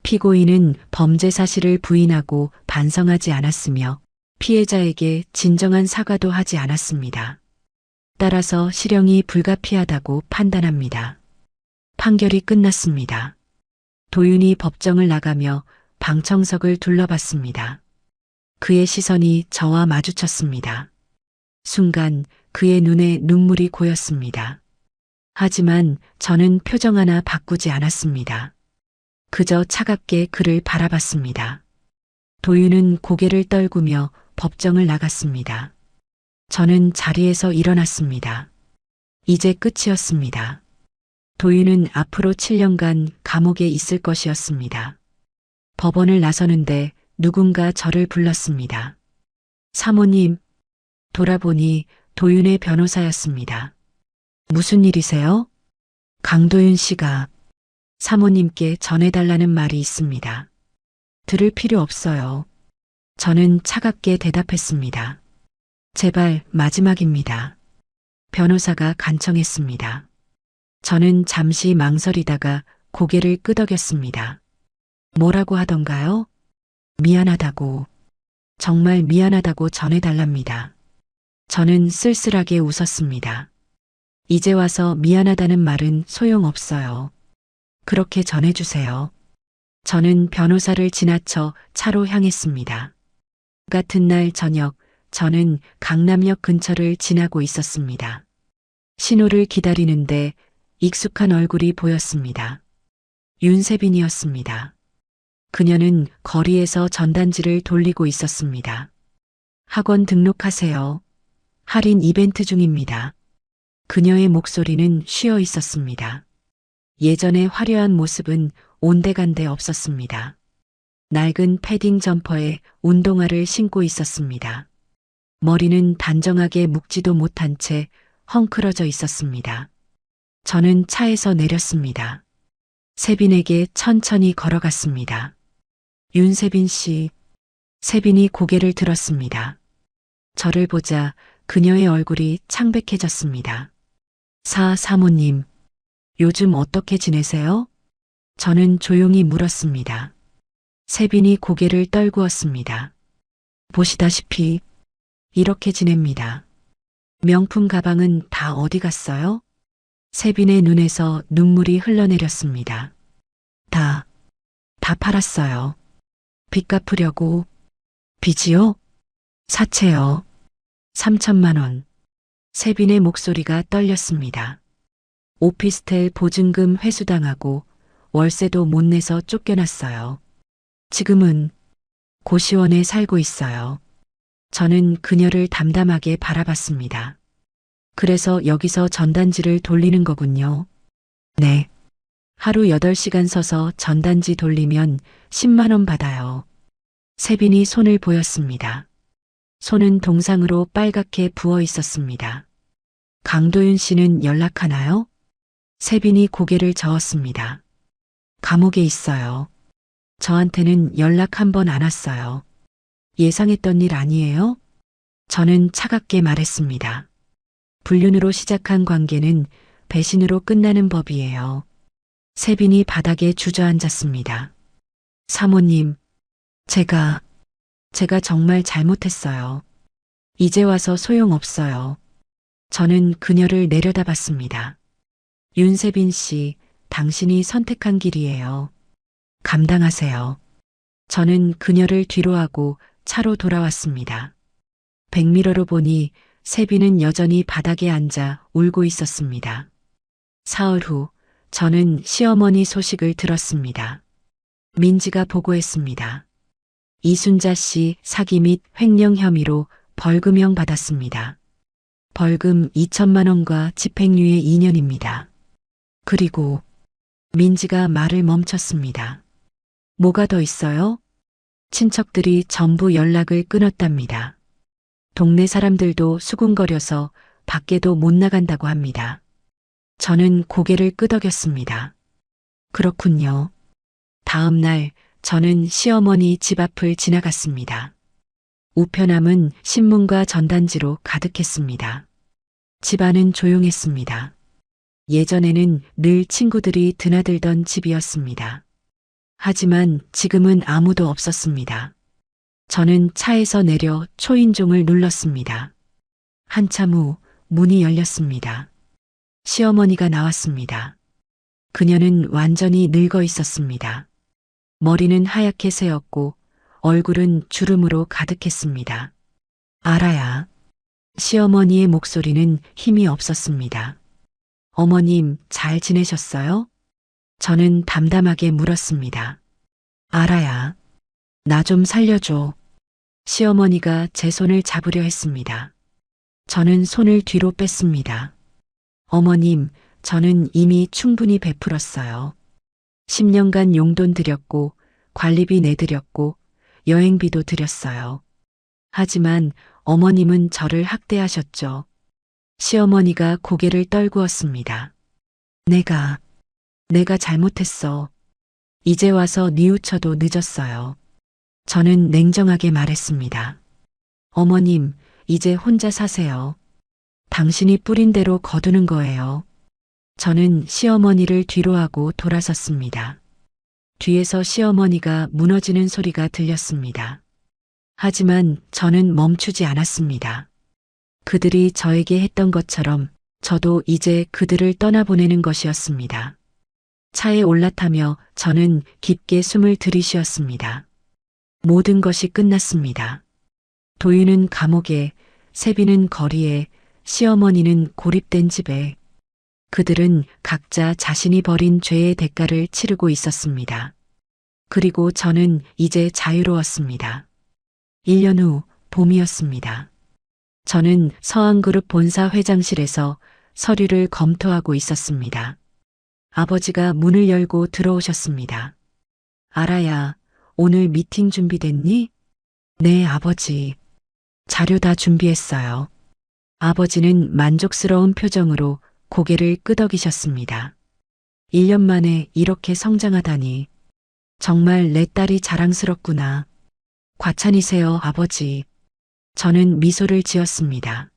피고인은 범죄 사실을 부인하고 반성하지 않았으며 피해자에게 진정한 사과도 하지 않았습니다. 따라서 실형이 불가피하다고 판단합니다. 판결이 끝났습니다. 도윤이 법정을 나가며 방청석을 둘러봤습니다. 그의 시선이 저와 마주쳤습니다. 순간 그의 눈에 눈물이 고였습니다. 하지만 저는 표정 하나 바꾸지 않았습니다. 그저 차갑게 그를 바라봤습니다. 도윤은 고개를 떨구며 법정을 나갔습니다. 저는 자리에서 일어났습니다. 이제 끝이었습니다. 도윤은 앞으로 7년간 감옥에 있을 것이었습니다. 법원을 나서는데 누군가 저를 불렀습니다. 사모님, 돌아보니 도윤의 변호사였습니다. 무슨 일이세요? 강도윤 씨가 사모님께 전해달라는 말이 있습니다. 들을 필요 없어요. 저는 차갑게 대답했습니다. 제발 마지막입니다. 변호사가 간청했습니다. 저는 잠시 망설이다가 고개를 끄덕였습니다. 뭐라고 하던가요? 미안하다고. 정말 미안하다고 전해달랍니다. 저는 쓸쓸하게 웃었습니다. 이제 와서 미안하다는 말은 소용없어요. 그렇게 전해주세요. 저는 변호사를 지나쳐 차로 향했습니다. 같은 날 저녁, 저는 강남역 근처를 지나고 있었습니다. 신호를 기다리는데 익숙한 얼굴이 보였습니다. 윤세빈이었습니다. 그녀는 거리에서 전단지를 돌리고 있었습니다. 학원 등록하세요. 할인 이벤트 중입니다. 그녀의 목소리는 쉬어 있었습니다. 예전의 화려한 모습은 온데간데 없었습니다. 낡은 패딩 점퍼에 운동화를 신고 있었습니다. 머리는 단정하게 묶지도 못한 채 헝클어져 있었습니다. 저는 차에서 내렸습니다. 세빈에게 천천히 걸어갔습니다. 윤세빈 씨. 세빈이 고개를 들었습니다. 저를 보자 그녀의 얼굴이 창백해졌습니다. 사모님, 요즘 어떻게 지내세요? 저는 조용히 물었습니다. 세빈이 고개를 떨구었습니다. 보시다시피 이렇게 지냅니다. 명품 가방은 다 어디 갔어요? 세빈의 눈에서 눈물이 흘러내렸습니다. 다 팔았어요. 빚 갚으려고. 빚이요? 사채요. 3천만 원. 세빈의 목소리가 떨렸습니다. 오피스텔 보증금 회수당하고 월세도 못 내서 쫓겨났어요. 지금은 고시원에 살고 있어요. 저는 그녀를 담담하게 바라봤습니다. 그래서 여기서 전단지를 돌리는 거군요. 네. 하루 8시간 서서 전단지 돌리면 10만 원 받아요. 세빈이 손을 보였습니다. 손은 동상으로 빨갛게 부어 있었습니다. 강도윤 씨는 연락하나요? 세빈이 고개를 저었습니다. 감옥에 있어요. 저한테는 연락 한 번 안 왔어요. 예상했던 일 아니에요? 저는 차갑게 말했습니다. 불륜으로 시작한 관계는 배신으로 끝나는 법이에요. 세빈이 바닥에 주저앉았습니다. 사모님, 제가 정말 잘못했어요. 이제 와서 소용없어요. 저는 그녀를 내려다봤습니다. 윤세빈 씨, 당신이 선택한 길이에요. 감당하세요. 저는 그녀를 뒤로하고 차로 돌아왔습니다. 백미러로 보니 세빈은 여전히 바닥에 앉아 울고 있었습니다. 사흘 후 저는 시어머니 소식을 들었습니다. 민지가 보고했습니다. 이순자 씨 사기 및 횡령 혐의로 벌금형 받았습니다. 벌금 2천만 원과 집행유예 2년입니다. 그리고 민지가 말을 멈췄습니다. 뭐가 더 있어요? 친척들이 전부 연락을 끊었답니다. 동네 사람들도 수군거려서 밖에도 못 나간다고 합니다. 저는 고개를 끄덕였습니다. 그렇군요. 다음 날 저는 시어머니 집 앞을 지나갔습니다. 우편함은 신문과 전단지로 가득했습니다. 집 안은 조용했습니다. 예전에는 늘 친구들이 드나들던 집이었습니다. 하지만 지금은 아무도 없었습니다. 저는 차에서 내려 초인종을 눌렀습니다. 한참 후 문이 열렸습니다. 시어머니가 나왔습니다. 그녀는 완전히 늙어 있었습니다. 머리는 하얗게 새었고 얼굴은 주름으로 가득했습니다. 알아야. 시어머니의 목소리는 힘이 없었습니다. 어머님, 잘 지내셨어요? 저는 담담하게 물었습니다. 알아야. 나 좀 살려줘. 시어머니가 제 손을 잡으려 했습니다. 저는 손을 뒤로 뺐습니다. 어머님, 저는 이미 충분히 베풀었어요. 10년간 용돈 드렸고, 관리비 내드렸고, 여행비도 드렸어요. 하지만 어머님은 저를 학대하셨죠. 시어머니가 고개를 떨구었습니다. 내가 잘못했어. 이제 와서 뉘우쳐도 늦었어요. 저는 냉정하게 말했습니다. 어머님, 이제 혼자 사세요. 당신이 뿌린 대로 거두는 거예요. 저는 시어머니를 뒤로하고 돌아섰습니다. 뒤에서 시어머니가 무너지는 소리가 들렸습니다. 하지만 저는 멈추지 않았습니다. 그들이 저에게 했던 것처럼 저도 이제 그들을 떠나보내는 것이었습니다. 차에 올라타며 저는 깊게 숨을 들이쉬었습니다. 모든 것이 끝났습니다. 도윤은 감옥에, 세빈은 거리에, 시어머니는 고립된 집에. 그들은 각자 자신이 벌인 죄의 대가를 치르고 있었습니다. 그리고 저는 이제 자유로웠습니다. 1년 후 봄이었습니다. 저는 서한그룹 본사 회장실에서 서류를 검토하고 있었습니다. 아버지가 문을 열고 들어오셨습니다. 알아야, 오늘 미팅 준비됐니? 네, 아버지. 자료 다 준비했어요. 아버지는 만족스러운 표정으로 고개를 끄덕이셨습니다. 1년 만에 이렇게 성장하다니. 정말 내 딸이 자랑스럽구나. 과찬이세요, 아버지. 저는 미소를 지었습니다.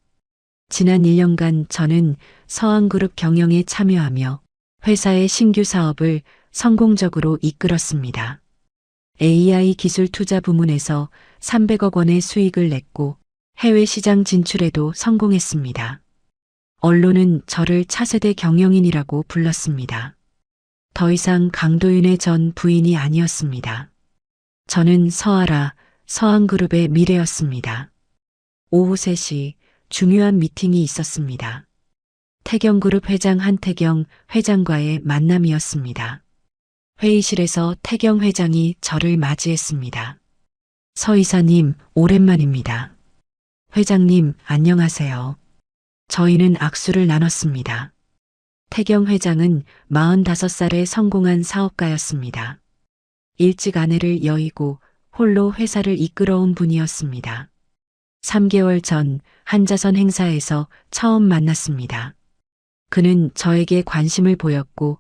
지난 1년간 저는 서한그룹 경영에 참여하며 회사의 신규 사업을 성공적으로 이끌었습니다. AI 기술 투자 부문에서 300억 원의 수익을 냈고 해외 시장 진출에도 성공했습니다. 언론은 저를 차세대 경영인이라고 불렀습니다. 더 이상 강도윤의 전 부인이 아니었습니다. 저는 서아라, 서한그룹의 미래였습니다. 오후 3시 중요한 미팅이 있었습니다. 태경그룹 회장 한태경 회장과의 만남이었습니다. 회의실에서 태경 회장이 저를 맞이했습니다. 서 이사님, 오랜만입니다. 회장님, 안녕하세요. 저희는 악수를 나눴습니다. 태경 회장은 45살에 성공한 사업가였습니다. 일찍 아내를 여의고 홀로 회사를 이끌어온 분이었습니다. 3개월 전 한자선 행사에서 처음 만났습니다. 그는 저에게 관심을 보였고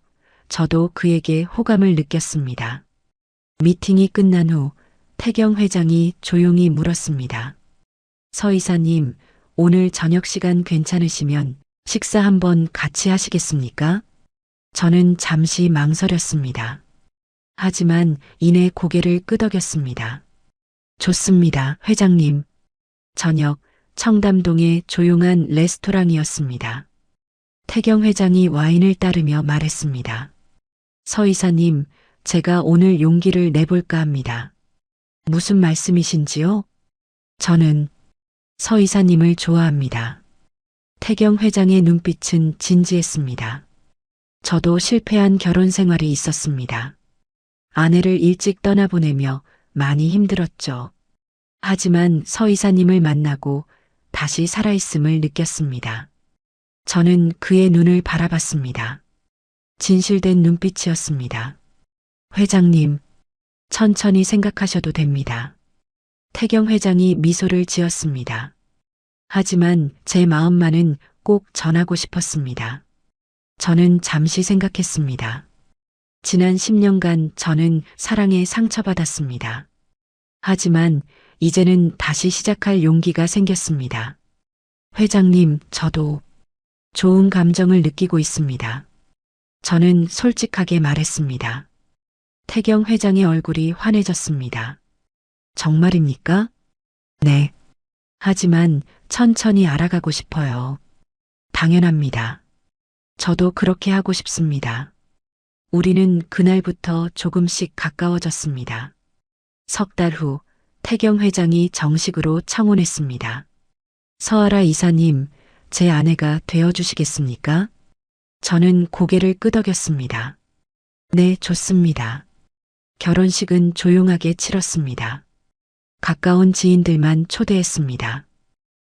저도 그에게 호감을 느꼈습니다. 미팅이 끝난 후 태경 회장이 조용히 물었습니다. 서 이사님, 오늘 저녁 시간 괜찮으시면 식사 한번 같이 하시겠습니까? 저는 잠시 망설였습니다. 하지만 이내 고개를 끄덕였습니다. 좋습니다, 회장님. 저녁 청담동의 조용한 레스토랑이었습니다. 태경 회장이 와인을 따르며 말했습니다. 서 이사님, 제가 오늘 용기를 내볼까 합니다. 무슨 말씀이신지요? 저는 서 이사님을 좋아합니다. 태경 회장의 눈빛은 진지했습니다. 저도 실패한 결혼 생활이 있었습니다. 아내를 일찍 떠나보내며 많이 힘들었죠. 하지만 서 이사님을 만나고 다시 살아있음을 느꼈습니다. 저는 그의 눈을 바라봤습니다. 진실된 눈빛이었습니다. 회장님, 천천히 생각하셔도 됩니다. 태경 회장이 미소를 지었습니다. 하지만 제 마음만은 꼭 전하고 싶었습니다. 저는 잠시 생각했습니다. 지난 10년간 저는 사랑에 상처받았습니다. 하지만 이제는 다시 시작할 용기가 생겼습니다. 회장님, 저도 좋은 감정을 느끼고 있습니다. 저는 솔직하게 말했습니다. 태경 회장의 얼굴이 환해졌습니다. 정말입니까? 네. 하지만 천천히 알아가고 싶어요. 당연합니다. 저도 그렇게 하고 싶습니다. 우리는 그날부터 조금씩 가까워졌습니다. 석 달 후 태경 회장이 정식으로 청혼했습니다. 서아라 이사님, 제 아내가 되어주시겠습니까? 저는 고개를 끄덕였습니다. 네, 좋습니다. 결혼식은 조용하게 치렀습니다. 가까운 지인들만 초대했습니다.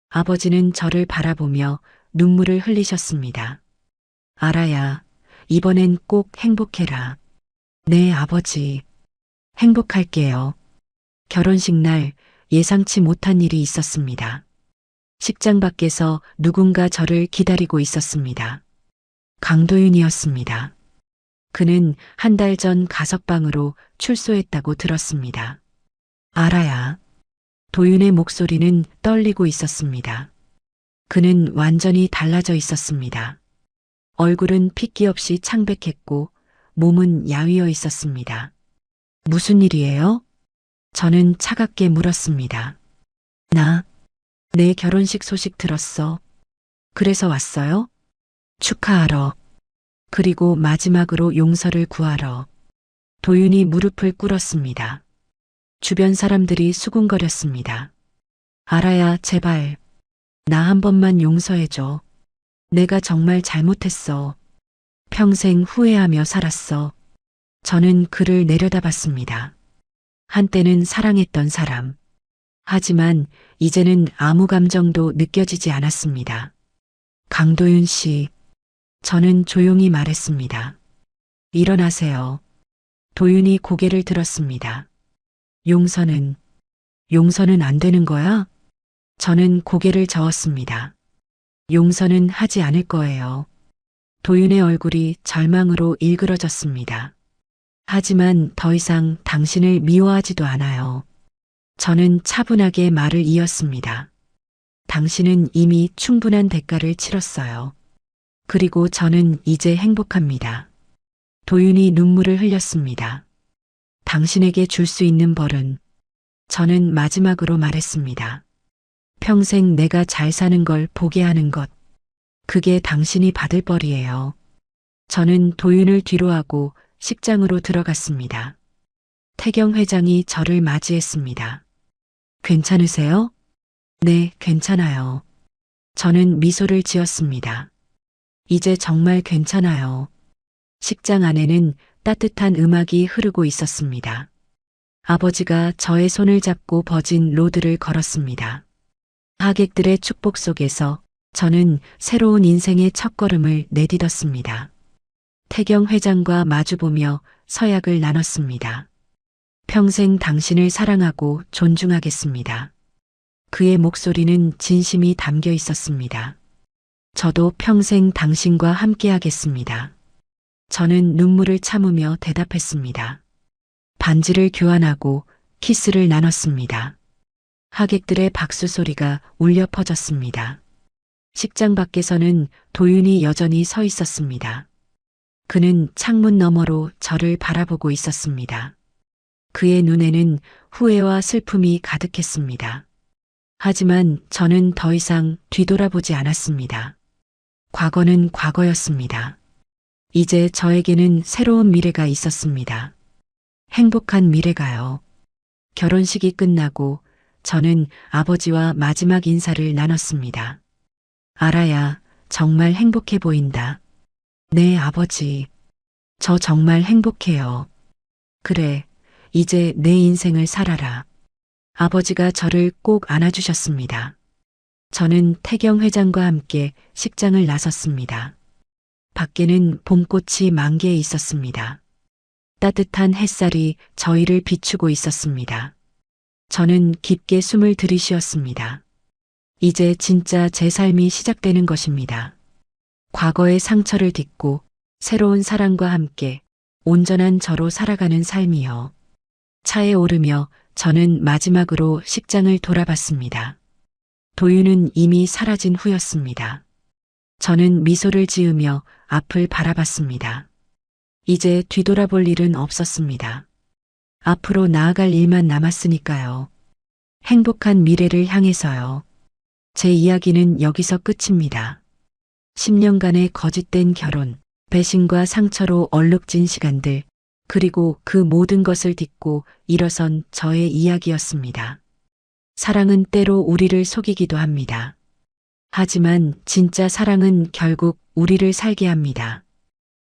아버지는 저를 바라보며 눈물을 흘리셨습니다. 아라야, 이번엔 꼭 행복해라. 네, 아버지. 행복할게요. 결혼식 날 예상치 못한 일이 있었습니다. 식장 밖에서 누군가 저를 기다리고 있었습니다. 강도윤이었습니다. 그는 한 달 전 가석방으로 출소했다고 들었습니다. 아라야. 도윤의 목소리는 떨리고 있었습니다. 그는 완전히 달라져 있었습니다. 얼굴은 핏기 없이 창백했고 몸은 야위어 있었습니다. 무슨 일이에요? 저는 차갑게 물었습니다. 내 결혼식 소식 들었어. 그래서 왔어요? 축하하러. 그리고 마지막으로 용서를 구하러. 도윤이 무릎을 꿇었습니다. 주변 사람들이 수군거렸습니다. 아라야, 제발. 나 한 번만 용서해줘. 내가 정말 잘못했어. 평생 후회하며 살았어. 저는 그를 내려다봤습니다. 한때는 사랑했던 사람. 하지만 이제는 아무 감정도 느껴지지 않았습니다. 강도윤 씨. 저는 조용히 말했습니다. 일어나세요. 도윤이 고개를 들었습니다. 용서는 안 되는 거야? 저는 고개를 저었습니다. 용서는 하지 않을 거예요. 도윤의 얼굴이 절망으로 일그러졌습니다. 하지만 더 이상 당신을 미워하지도 않아요. 저는 차분하게 말을 이었습니다. 당신은 이미 충분한 대가를 치렀어요. 그리고 저는 이제 행복합니다. 도윤이 눈물을 흘렸습니다. 당신에게 줄 수 있는 벌은 저는 마지막으로 말했습니다. 평생 내가 잘 사는 걸 보게 하는 것. 그게 당신이 받을 벌이에요. 저는 도윤을 뒤로하고 식장으로 들어갔습니다. 태경 회장이 저를 맞이했습니다. 괜찮으세요? 네, 괜찮아요. 저는 미소를 지었습니다. 이제 정말 괜찮아요. 식장 안에는 따뜻한 음악이 흐르고 있었습니다. 아버지가 저의 손을 잡고 버진 로드를 걸었습니다. 하객들의 축복 속에서 저는 새로운 인생의 첫걸음을 내딛었습니다. 태경 회장과 마주보며 서약을 나눴습니다. 평생 당신을 사랑하고 존중하겠습니다. 그의 목소리는 진심이 담겨 있었습니다. 저도 평생 당신과 함께하겠습니다. 저는 눈물을 참으며 대답했습니다. 반지를 교환하고 키스를 나눴습니다. 하객들의 박수 소리가 울려 퍼졌습니다. 식장 밖에서는 도윤이 여전히 서 있었습니다. 그는 창문 너머로 저를 바라보고 있었습니다. 그의 눈에는 후회와 슬픔이 가득했습니다. 하지만 저는 더 이상 뒤돌아보지 않았습니다. 과거는 과거였습니다. 이제 저에게는 새로운 미래가 있었습니다. 행복한 미래가요. 결혼식이 끝나고 저는 아버지와 마지막 인사를 나눴습니다. 아라야, 정말 행복해 보인다. 네, 아버지. 저 정말 행복해요. 그래, 이제 내 인생을 살아라. 아버지가 저를 꼭 안아주셨습니다. 저는 태경 회장과 함께 식장을 나섰습니다. 밖에는 봄꽃이 만개해 있었습니다. 따뜻한 햇살이 저희를 비추고 있었습니다. 저는 깊게 숨을 들이쉬었습니다. 이제 진짜 제 삶이 시작되는 것입니다. 과거의 상처를 딛고 새로운 사랑과 함께 온전한 저로 살아가는 삶이요. 차에 오르며 저는 마지막으로 식장을 돌아봤습니다. 도윤은 이미 사라진 후였습니다. 저는 미소를 지으며 앞을 바라봤습니다. 이제 뒤돌아볼 일은 없었습니다. 앞으로 나아갈 일만 남았으니까요. 행복한 미래를 향해서요. 제 이야기는 여기서 끝입니다. 10년간의 거짓된 결혼, 배신과 상처로 얼룩진 시간들, 그리고 그 모든 것을 딛고 일어선 저의 이야기였습니다. 사랑은 때로 우리를 속이기도 합니다. 하지만 진짜 사랑은 결국 우리를 살게 합니다.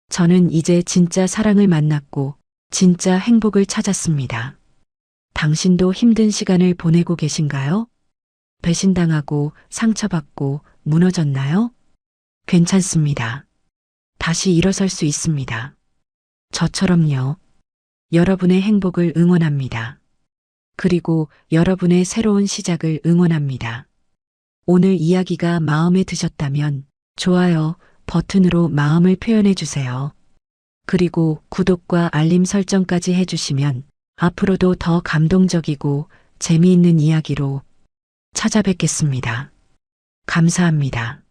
저는 이제 진짜 사랑을 만났고 진짜 행복을 찾았습니다. 당신도 힘든 시간을 보내고 계신가요? 배신당하고 상처받고 무너졌나요? 괜찮습니다. 다시 일어설 수 있습니다. 저처럼요. 여러분의 행복을 응원합니다. 그리고 여러분의 새로운 시작을 응원합니다. 오늘 이야기가 마음에 드셨다면 좋아요 버튼으로 마음을 표현해 주세요. 그리고 구독과 알림 설정까지 해주시면 앞으로도 더 감동적이고 재미있는 이야기로 찾아뵙겠습니다. 감사합니다.